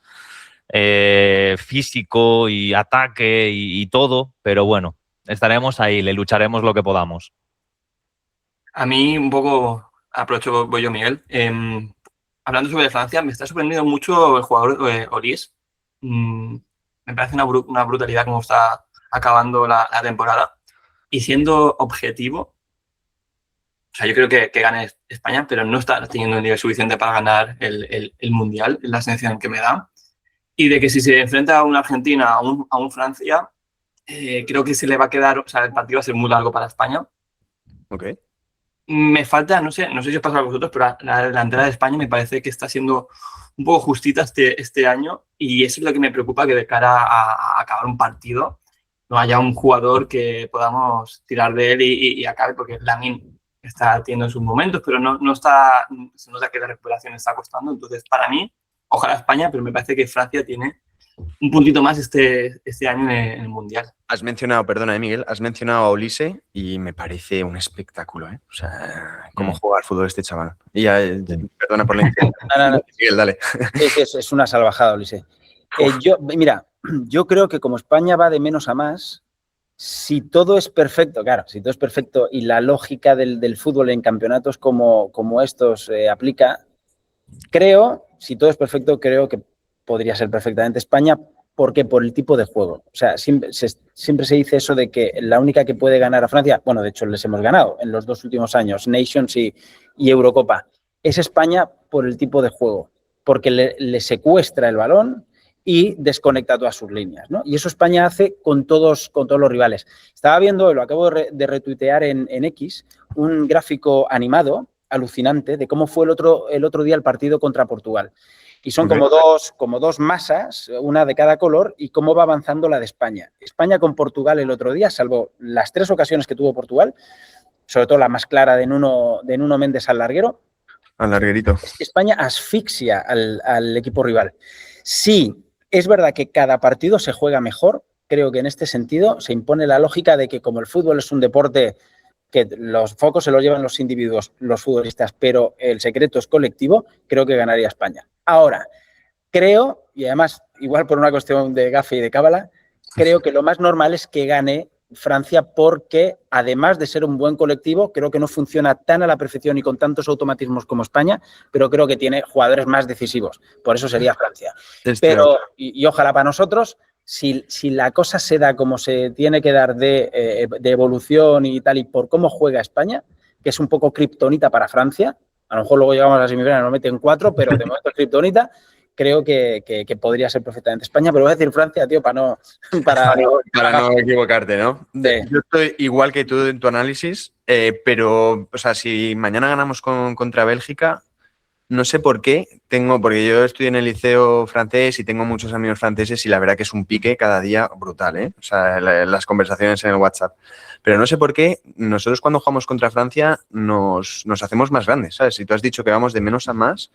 físico y ataque y todo. Pero bueno, estaremos ahí, le lucharemos lo que podamos. A mí un poco, aprovecho, voy yo, Miguel. Hablando sobre Francia, me está sorprendiendo mucho el jugador Olise. Me parece una brutalidad cómo está acabando la temporada. Y siendo objetivo, o sea, yo creo que gane España, pero no está teniendo un nivel suficiente para ganar el Mundial, es la sensación que me da. Y de que si se enfrenta a una Argentina, a un Francia, creo que se le va a quedar, o sea, el partido va a ser muy largo para España. Ok. Me falta, no sé si os pasa a vosotros, pero la delantera de España me parece que está siendo un poco justita este año y eso es lo que me preocupa, que de cara a acabar un partido no haya un jugador que podamos tirar de él y acabe, porque Lamine está teniendo sus momentos, pero no está, se nota que la recuperación está costando. Entonces, para mí, ojalá España, pero me parece que Francia tiene un puntito más este año en el Mundial. Has mencionado, perdona, Miguel, has mencionado a Olise y me parece un espectáculo, ¿eh? O sea, cómo juega al fútbol este chaval. Y ya, perdona por la No. Miguel, dale. Es una salvajada, Ulises. Mira, yo creo que como España va de menos a más, si todo es perfecto, claro, si todo es perfecto y la lógica del fútbol en campeonatos como estos aplica, si todo es perfecto, creo que podría ser perfectamente España. ¿Por qué? Por el tipo de juego. O sea, siempre se dice eso de que la única que puede ganar a Francia, bueno, de hecho les hemos ganado en los 2 últimos años, Nations y Eurocopa, es España por el tipo de juego, porque le secuestra el balón y desconecta todas sus líneas, ¿no? Y eso España hace con todos los rivales. Estaba viendo, lo acabo de retuitear en X, un gráfico animado alucinante de cómo fue el otro día el partido contra Portugal. Y son como dos masas, una de cada color, y cómo va avanzando la de España. España con Portugal el otro día, salvo las 3 ocasiones que tuvo Portugal, sobre todo la más clara de Nuno Méndez al larguero. Al larguerito. España asfixia al equipo rival. Sí, es verdad que cada partido se juega mejor. Creo que en este sentido se impone la lógica de que como el fútbol es un deporte que los focos se los llevan los individuos, los futbolistas, pero el secreto es colectivo, creo que ganaría España. Ahora, creo, y además, igual por una cuestión de gafe y de cábala, creo que lo más normal es que gane Francia porque, además de ser un buen colectivo, creo que no funciona tan a la perfección y con tantos automatismos como España, pero creo que tiene jugadores más decisivos. Por eso sería Francia. Pero, y ojalá para nosotros, si la cosa se da como se tiene que dar de evolución y tal, y por cómo juega España, que es un poco kriptonita para Francia, a lo mejor luego llegamos a la semifinal y nos meten 4, pero de momento es kriptonita, creo que podría ser perfectamente España, pero voy a decir Francia, tío, para no equivocarte, ¿no? Sí. Yo estoy igual que tú en tu análisis, pero, o sea, si mañana ganamos contra Bélgica, no sé por qué, porque yo estoy en el liceo francés y tengo muchos amigos franceses y la verdad que es un pique cada día brutal, ¿eh? O sea, las conversaciones en el WhatsApp. Pero no sé por qué nosotros cuando jugamos contra Francia nos hacemos más grandes, ¿sabes? Si tú has dicho que vamos de menos a más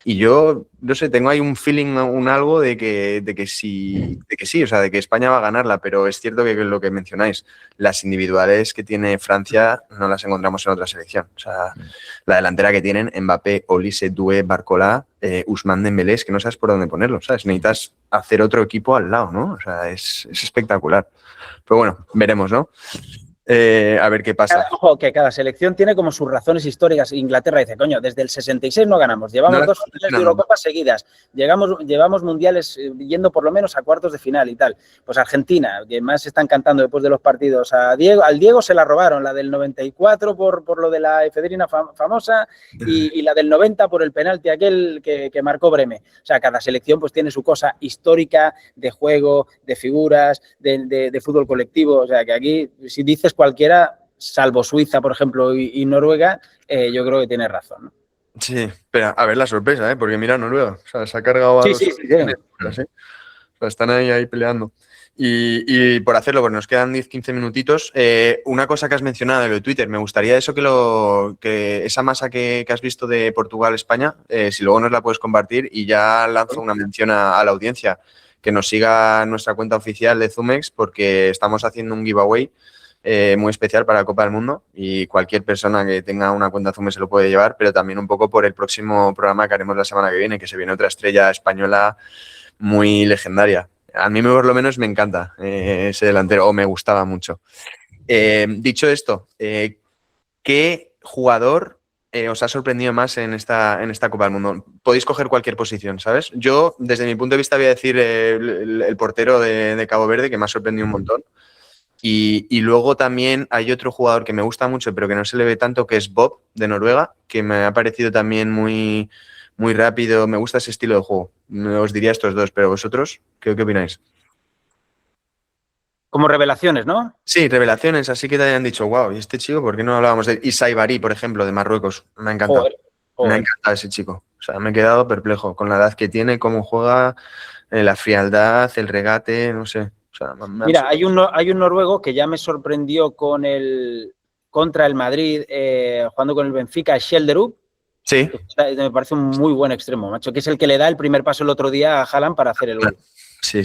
y yo, no sé, tengo ahí un feeling, un algo de que sí, o sea, de que España va a ganarla, pero es cierto que lo que mencionáis, las individuales que tiene Francia no las encontramos en otra selección. O sea, la delantera que tienen, Mbappé, Olise, Doué, Barcola, Ousmane Dembélé, es que no sabes por dónde ponerlo, ¿sabes? Necesitas hacer otro equipo al lado, ¿no? O sea, es espectacular. Pero bueno, veremos, ¿no? A ver qué pasa. Ojo, que cada selección tiene como sus razones históricas. Inglaterra dice, coño, desde el 66 no ganamos, llevamos 2 finales de Eurocopa seguidas, llevamos mundiales yendo por lo menos a cuartos de final y tal. Pues Argentina, que más están cantando después de los partidos, al Diego se la robaron, la del 94 por lo de la efedrina famosa y la del 90 por el penalti aquel que marcó Breme. O sea, cada selección pues tiene su cosa histórica de juego, de figuras, de fútbol colectivo. O sea, que aquí, si dices cualquiera, salvo Suiza, por ejemplo, y Noruega, yo creo que tiene razón, ¿no? Sí, pero a ver la sorpresa, porque mira Noruega, o sea, se ha cargado a sí. O sea, están ahí peleando. Y por hacerlo, pues nos quedan 10-15 minutitos. Una cosa que has mencionado de lo de Twitter, me gustaría eso que esa masa que has visto de Portugal-España, si luego nos la puedes compartir y ya lanzo una mención a la audiencia, que nos siga en nuestra cuenta oficial de Zumex porque estamos haciendo un giveaway muy especial para la Copa del Mundo y cualquier persona que tenga una cuenta Zumex se lo puede llevar, pero también un poco por el próximo programa que haremos la semana que viene, que se viene otra estrella española muy legendaria. A mí por lo menos me encanta ese delantero, o me gustaba mucho. Dicho esto, ¿qué jugador os ha sorprendido más en esta Copa del Mundo? Podéis coger cualquier posición, ¿sabes? Yo, desde mi punto de vista, voy a decir el portero de Cabo Verde, que me ha sorprendido un montón. Y luego también hay otro jugador que me gusta mucho, pero que no se le ve tanto, que es Bob, de Noruega, que me ha parecido también muy, muy rápido. Me gusta ese estilo de juego. Os diría estos dos, pero vosotros, ¿qué opináis? Como revelaciones, ¿no? Sí, revelaciones, así que te hayan dicho, wow, ¿y este chico por qué no hablábamos de él? Y Saibari, por ejemplo, de Marruecos. Me ha encantado. Joder. Me ha encantado ese chico. O sea, me he quedado perplejo con la edad que tiene, cómo juega, la frialdad, el regate, no sé. O sea, mira, hay un noruego que ya me sorprendió contra el Madrid, jugando con el Benfica, Schelderup. Sí, Me parece un muy buen extremo, macho, que es el que le da el primer paso el otro día a Haaland para hacer el gol. sí.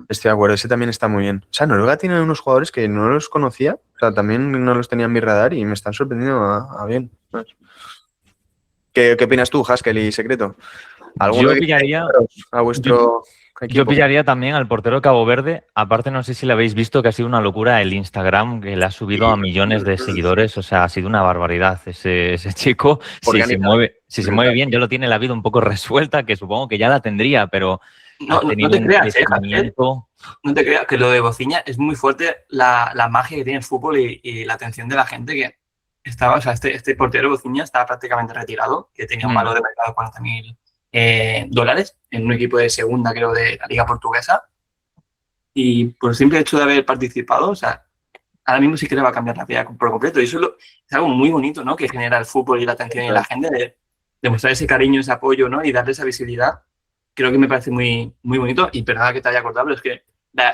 Estoy de acuerdo, ese también está muy bien. O sea, Noruega tiene unos jugadores que no los conocía, o sea, también no los tenía en mi radar y me están sorprendiendo a bien. ¿Qué opinas tú, Haskell y Secreto? ¿Alguno Yo que pillaría, a vuestro yo equipo? pillaría también al portero de Cabo Verde. Aparte, no sé si lo habéis visto, que ha sido una locura el Instagram, que le ha subido a millones de seguidores. O sea, ha sido una barbaridad ese chico. Si se mueve bien, ya lo tiene la vida un poco resuelta, que supongo que ya la tendría, pero No, ha tenido no te un creas, crecimiento. no te creas que lo de Bociña es muy fuerte la magia que tiene el fútbol y la atención de la gente que estaba, o sea, este portero Bociña estaba prácticamente retirado, que tenía un valor de mercado de 40.000 dólares en un equipo de segunda, creo, de la Liga Portuguesa. Y por el simple hecho de haber participado, o sea, ahora mismo sí que le va a cambiar la vida por completo. Y eso es algo muy bonito, ¿no? Que genera el fútbol y la atención en la gente, de mostrar ese cariño, ese apoyo, ¿no? Y darle esa visibilidad. Creo que me parece muy, muy bonito. Y perdona que te haya cortado, pero es que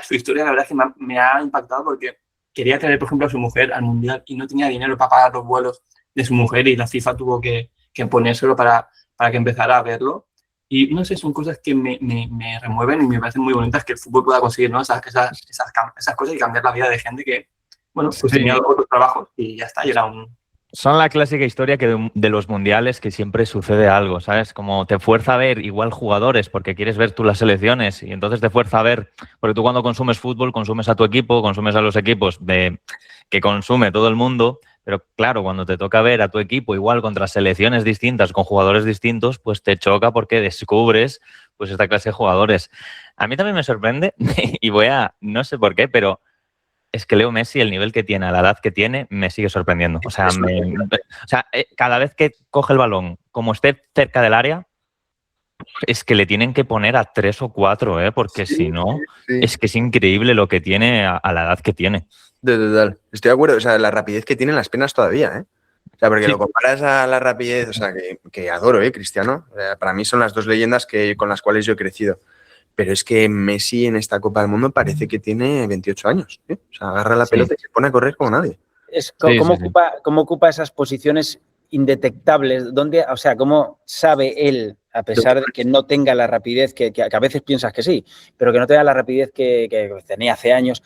su historia, la verdad, es que me ha impactado porque quería traer, por ejemplo, a su mujer al Mundial y no tenía dinero para pagar los vuelos de su mujer y la FIFA tuvo que ponérselo para que empezara a verlo. Y no sé, son cosas que me remueven y me parecen muy bonitas que el fútbol pueda conseguir, ¿no? Esas cosas y cambiar la vida de gente que, bueno, pues Sí. tenía otros trabajos y ya está, y era un... Son la clásica historia que de los mundiales que siempre sucede algo, ¿sabes? Como te fuerza a ver igual jugadores porque quieres ver tú las selecciones y entonces te fuerza a ver, porque tú cuando consumes fútbol consumes a tu equipo, consumes a los equipos que consume todo el mundo, pero claro, cuando te toca ver a tu equipo igual contra selecciones distintas, con jugadores distintos, pues te choca porque descubres pues esta clase de jugadores. A mí también me sorprende y no sé por qué, pero es que Leo Messi, el nivel que tiene, a la edad que tiene, me sigue sorprendiendo. O sea, cada vez que coge el balón, como esté cerca del área, es que le tienen que poner a 3 o 4, porque si no, es que es increíble lo que tiene a la edad que tiene. Total. Estoy de acuerdo, o sea, la rapidez que tienen las penas todavía, ¿eh? O sea, porque Sí. lo comparas a la rapidez, o sea, que adoro, Cristiano. Para mí son las dos leyendas con las cuales yo he crecido. Pero es que Messi en esta Copa del Mundo parece que tiene 28 años. O sea, agarra la pelota y se pone a correr como nadie. ¿Cómo ocupa esas posiciones indetectables? O sea, ¿cómo sabe él, a pesar de que no tenga la rapidez que a veces piensas que sí, pero que no tenga la rapidez que tenía hace años?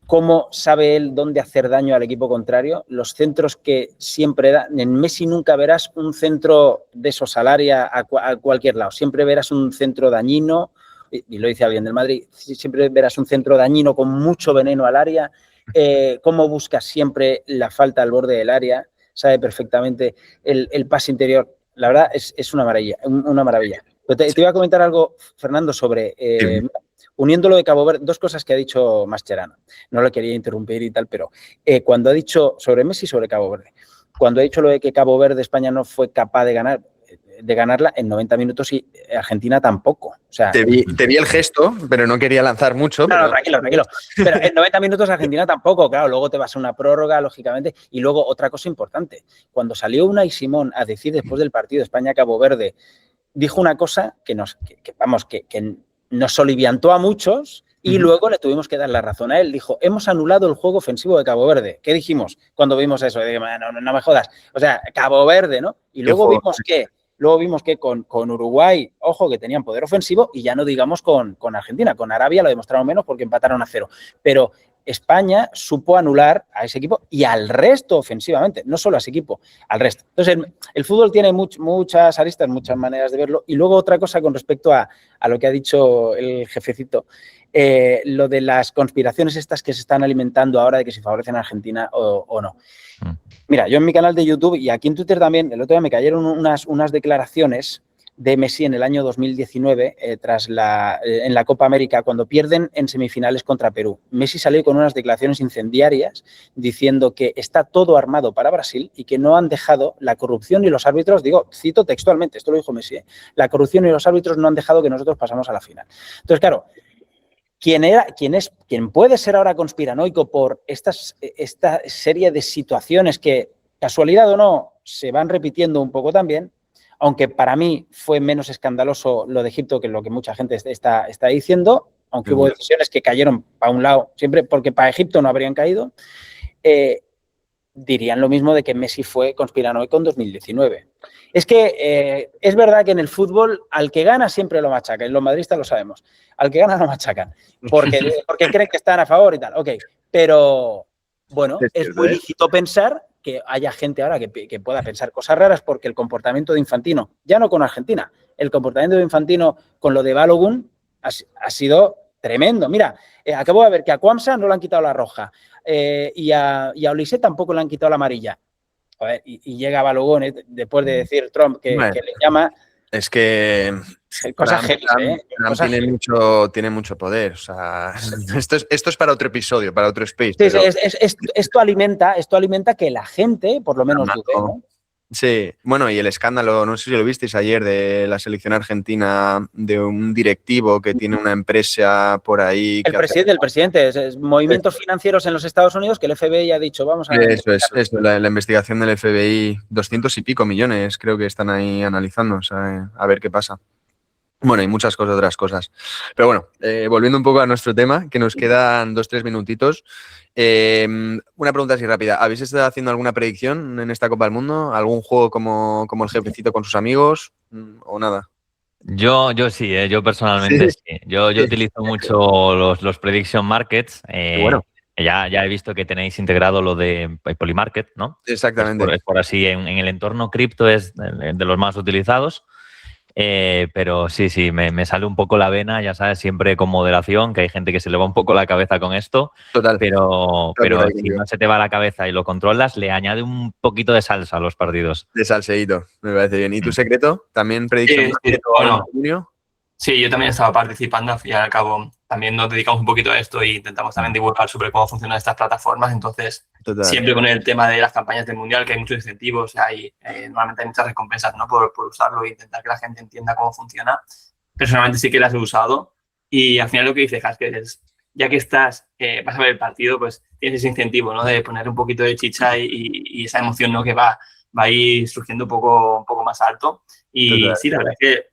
¿Cómo sabe él dónde hacer daño al equipo contrario? Los centros que siempre da. En Messi nunca verás un centro de esos al área a cualquier lado. Siempre verás un centro dañino, y lo dice alguien del Madrid, siempre verás un centro dañino con mucho veneno al área. Cómo busca siempre la falta al borde del área. Sabe perfectamente el pase interior. La verdad es una maravilla. Una maravilla. Te iba a comentar algo, Fernando, sobre... uniendo lo de Cabo Verde, dos cosas que ha dicho Mascherano. No lo quería interrumpir y tal, pero cuando ha dicho sobre Messi y sobre Cabo Verde, cuando ha dicho lo de que Cabo Verde, España no fue capaz de ganarla en 90 minutos y Argentina tampoco. O sea, te vi el gesto, pero no quería lanzar mucho. No, tranquilo. Pero en 90 minutos Argentina tampoco, claro, luego te vas a una prórroga, lógicamente. Y luego otra cosa importante, cuando salió Unai Simón a decir después del partido España-Cabo Verde, dijo una cosa que nos soliviantó a muchos y luego le tuvimos que dar la razón a él. Dijo, hemos anulado el juego ofensivo de Cabo Verde. ¿Qué dijimos cuando vimos eso? Digo, no me jodas. O sea, Cabo Verde, ¿no? Y luego vimos que con Uruguay, ojo, que tenían poder ofensivo y ya no digamos con Argentina. Con Arabia lo demostraron menos porque empataron a 0. Pero España supo anular a ese equipo y al resto ofensivamente, no solo a ese equipo, al resto. Entonces, el fútbol tiene muchas aristas, muchas maneras de verlo. Y luego otra cosa con respecto a lo que ha dicho el jefecito, lo de las conspiraciones estas que se están alimentando ahora de que si favorecen a Argentina o no. Mira, yo en mi canal de YouTube y aquí en Twitter también, el otro día me cayeron unas declaraciones de Messi en el año 2019 en la Copa América cuando pierden en semifinales contra Perú. Messi salió con unas declaraciones incendiarias diciendo que está todo armado para Brasil y que no han dejado la corrupción y los árbitros, cito textualmente, esto lo dijo Messi, la corrupción y los árbitros no han dejado que nosotros pasamos a la final. Entonces, claro, quien puede ser ahora conspiranoico por esta serie de situaciones que, casualidad o no, se van repitiendo un poco también, aunque para mí fue menos escandaloso lo de Egipto que lo que mucha gente está diciendo, aunque hubo decisiones que cayeron para un lado, siempre porque para Egipto no habrían caído. dirían lo mismo de que Messi fue conspiranoico en 2019. Es que es verdad que en el fútbol al que gana siempre lo machacan, los madridistas lo sabemos, al que gana lo machacan, porque creen que están a favor y tal, ok, pero bueno, es muy lícito pensar que haya gente ahora que pueda pensar cosas raras porque el comportamiento de Infantino, ya no con Argentina, el comportamiento de Infantino con lo de Balogun ha sido tremendo. Mira, acabo de ver que a Cuamsa no le han quitado la roja y a Olise tampoco le han quitado la amarilla. Joder, y llega Balogun después de decir Trump que le llama... Es que cosas heavy, Trump tiene mucho poder. O sea, esto es para otro episodio, para otro space. Sí, pero... esto alimenta que la gente, por lo menos, dude, ¿no? Sí, bueno, y el escándalo, no sé si lo visteis ayer, de la selección argentina, de un directivo que tiene una empresa por ahí. El presidente, movimientos financieros en los Estados Unidos que el FBI ha dicho, vamos a... Eso es la investigación del FBI, 200 y pico millones creo que están ahí analizando, o sea, a ver qué pasa. Bueno, y muchas cosas, otras cosas. Pero bueno, volviendo un poco a nuestro tema, que nos quedan 2-3 minutitos. Una pregunta así rápida. ¿Habéis estado haciendo alguna predicción en esta Copa del Mundo? ¿Algún juego como el jefecito con sus amigos? ¿O nada? Yo sí, yo personalmente sí. Yo utilizo mucho los prediction markets. Bueno. Ya he visto que tenéis integrado lo de Polymarket, ¿no? Exactamente. Es por así, en el entorno cripto es de los más utilizados. Pero sí, me sale un poco la vena, ya sabes, siempre con moderación, que hay gente que se le va un poco la cabeza con esto. Total. Pero si no se te va la cabeza y lo controlas, le añade un poquito de salsa a los partidos. De salseíto, me parece bien. ¿Y tu secreto? ¿También predicción? Sí, yo también estaba participando, al fin y al cabo también nos dedicamos un poquito a esto y intentamos también divulgar sobre cómo funcionan estas plataformas, entonces siempre con el tema de las campañas del Mundial, que hay muchos incentivos, normalmente hay muchas recompensas, ¿no? por usarlo e intentar que la gente entienda cómo funciona. Personalmente sí que las he usado y al final lo que dice Haskell es, ya que vas a ver el partido, pues tienes ese incentivo, ¿no? De poner un poquito de chicha y esa emoción, ¿no? Que va a ir surgiendo un poco más alto. Y sí, la verdad es que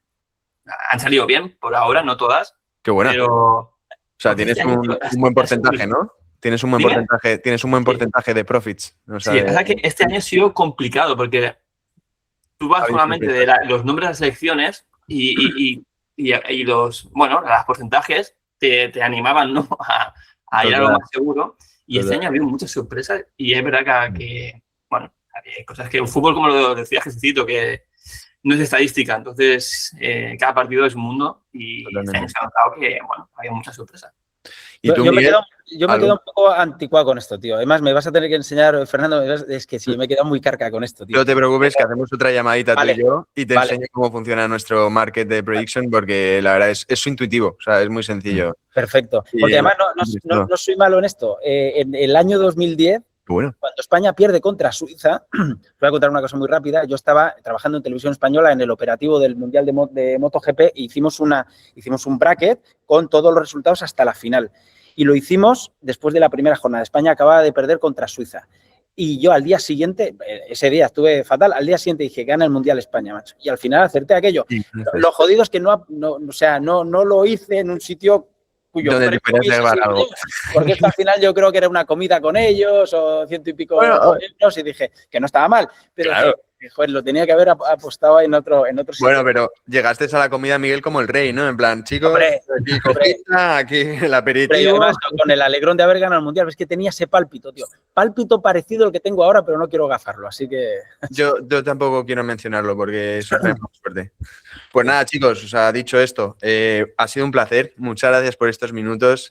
han salido bien por ahora, no todas. Qué buena. Pero... O sea, tienes un buen porcentaje, ¿no? Tienes un buen porcentaje de profits. O sea, sí, es verdad que este año ha sido complicado porque tú vas solamente de los nombres de las selecciones y los porcentajes te animaban, ¿no? a ir a lo más seguro. Y este año ha habido muchas sorpresas y es verdad que hay cosas que un fútbol, como lo decía Jesucito, que no es estadística, entonces cada partido es un mundo y este año se ha notado que, había muchas sorpresas. ¿Y tú, yo me quedo un poco anticuado con esto, tío. Además, me vas a tener que enseñar, Fernando, es que sí, me he quedado muy carca con esto, tío. No te preocupes, que hacemos otra llamadita tú y yo y te enseño cómo funciona nuestro market de prediction, porque la verdad es intuitivo, o sea, es muy sencillo. Perfecto. Porque además no soy malo en esto. En el año 2010, cuando España pierde contra Suiza, voy a contar una cosa muy rápida. Yo estaba trabajando en Televisión Española en el operativo del Mundial de MotoGP e hicimos un bracket con todos los resultados hasta la final. Y lo hicimos después de la primera jornada. España acababa de perder contra Suiza. Y yo al día siguiente, ese día estuve fatal, al día siguiente dije, gana el Mundial España, macho. Y al final acerté aquello. Sí, lo jodido es que no lo hice en un sitio cuyo algo. Porque esto al final yo creo que era una comida con ellos o 100 y pico euros y dije que no estaba mal, pero claro. Joder, lo tenía que haber apostado en otro sitio. Bueno, pero llegaste a la comida, Miguel, como el rey, ¿no? En plan, chicos, aquí el aperitivo. Y además, con el alegrón de haber ganado el Mundial, es que tenía ese pálpito, tío. Pálpito parecido al que tengo ahora, pero no quiero gafarlo, así que... Yo tampoco quiero mencionarlo porque es muy fuerte. Pues nada, chicos, os ha dicho esto. Ha sido un placer. Muchas gracias por estos minutos,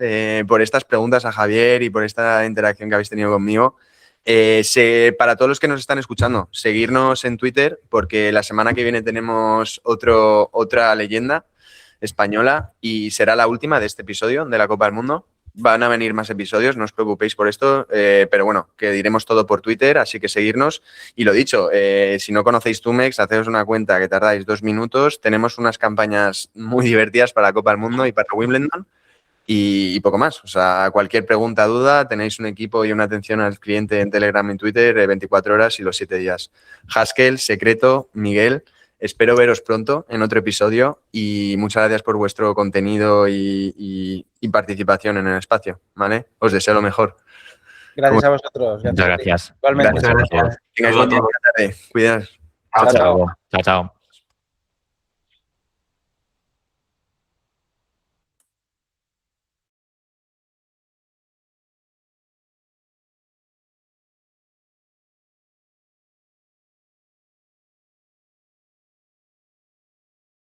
por estas preguntas a Javier y por esta interacción que habéis tenido conmigo. Para todos los que nos están escuchando, seguirnos en Twitter porque la semana que viene tenemos otra leyenda española y será la última de este episodio de la Copa del Mundo. Van a venir más episodios, no os preocupéis por esto, pero bueno, que diremos todo por Twitter, así que seguirnos. Y lo dicho, si no conocéis Tumex, haceos una cuenta que tardáis 2 minutos. Tenemos unas campañas muy divertidas para la Copa del Mundo y para Wimbledon. Y poco más. O sea, cualquier pregunta, duda, tenéis un equipo y una atención al cliente en Telegram y Twitter 24 horas y los 7 días. Haskell, Secreto, Miguel, espero veros pronto en otro episodio y muchas gracias por vuestro contenido y participación en el espacio, ¿vale? Os deseo lo mejor. Gracias a vosotros. Muchas gracias. Igualmente. Gracias a todos. Tengáis buen día, buena tarde. Cuidaos. Chao, chao. Chao, chao.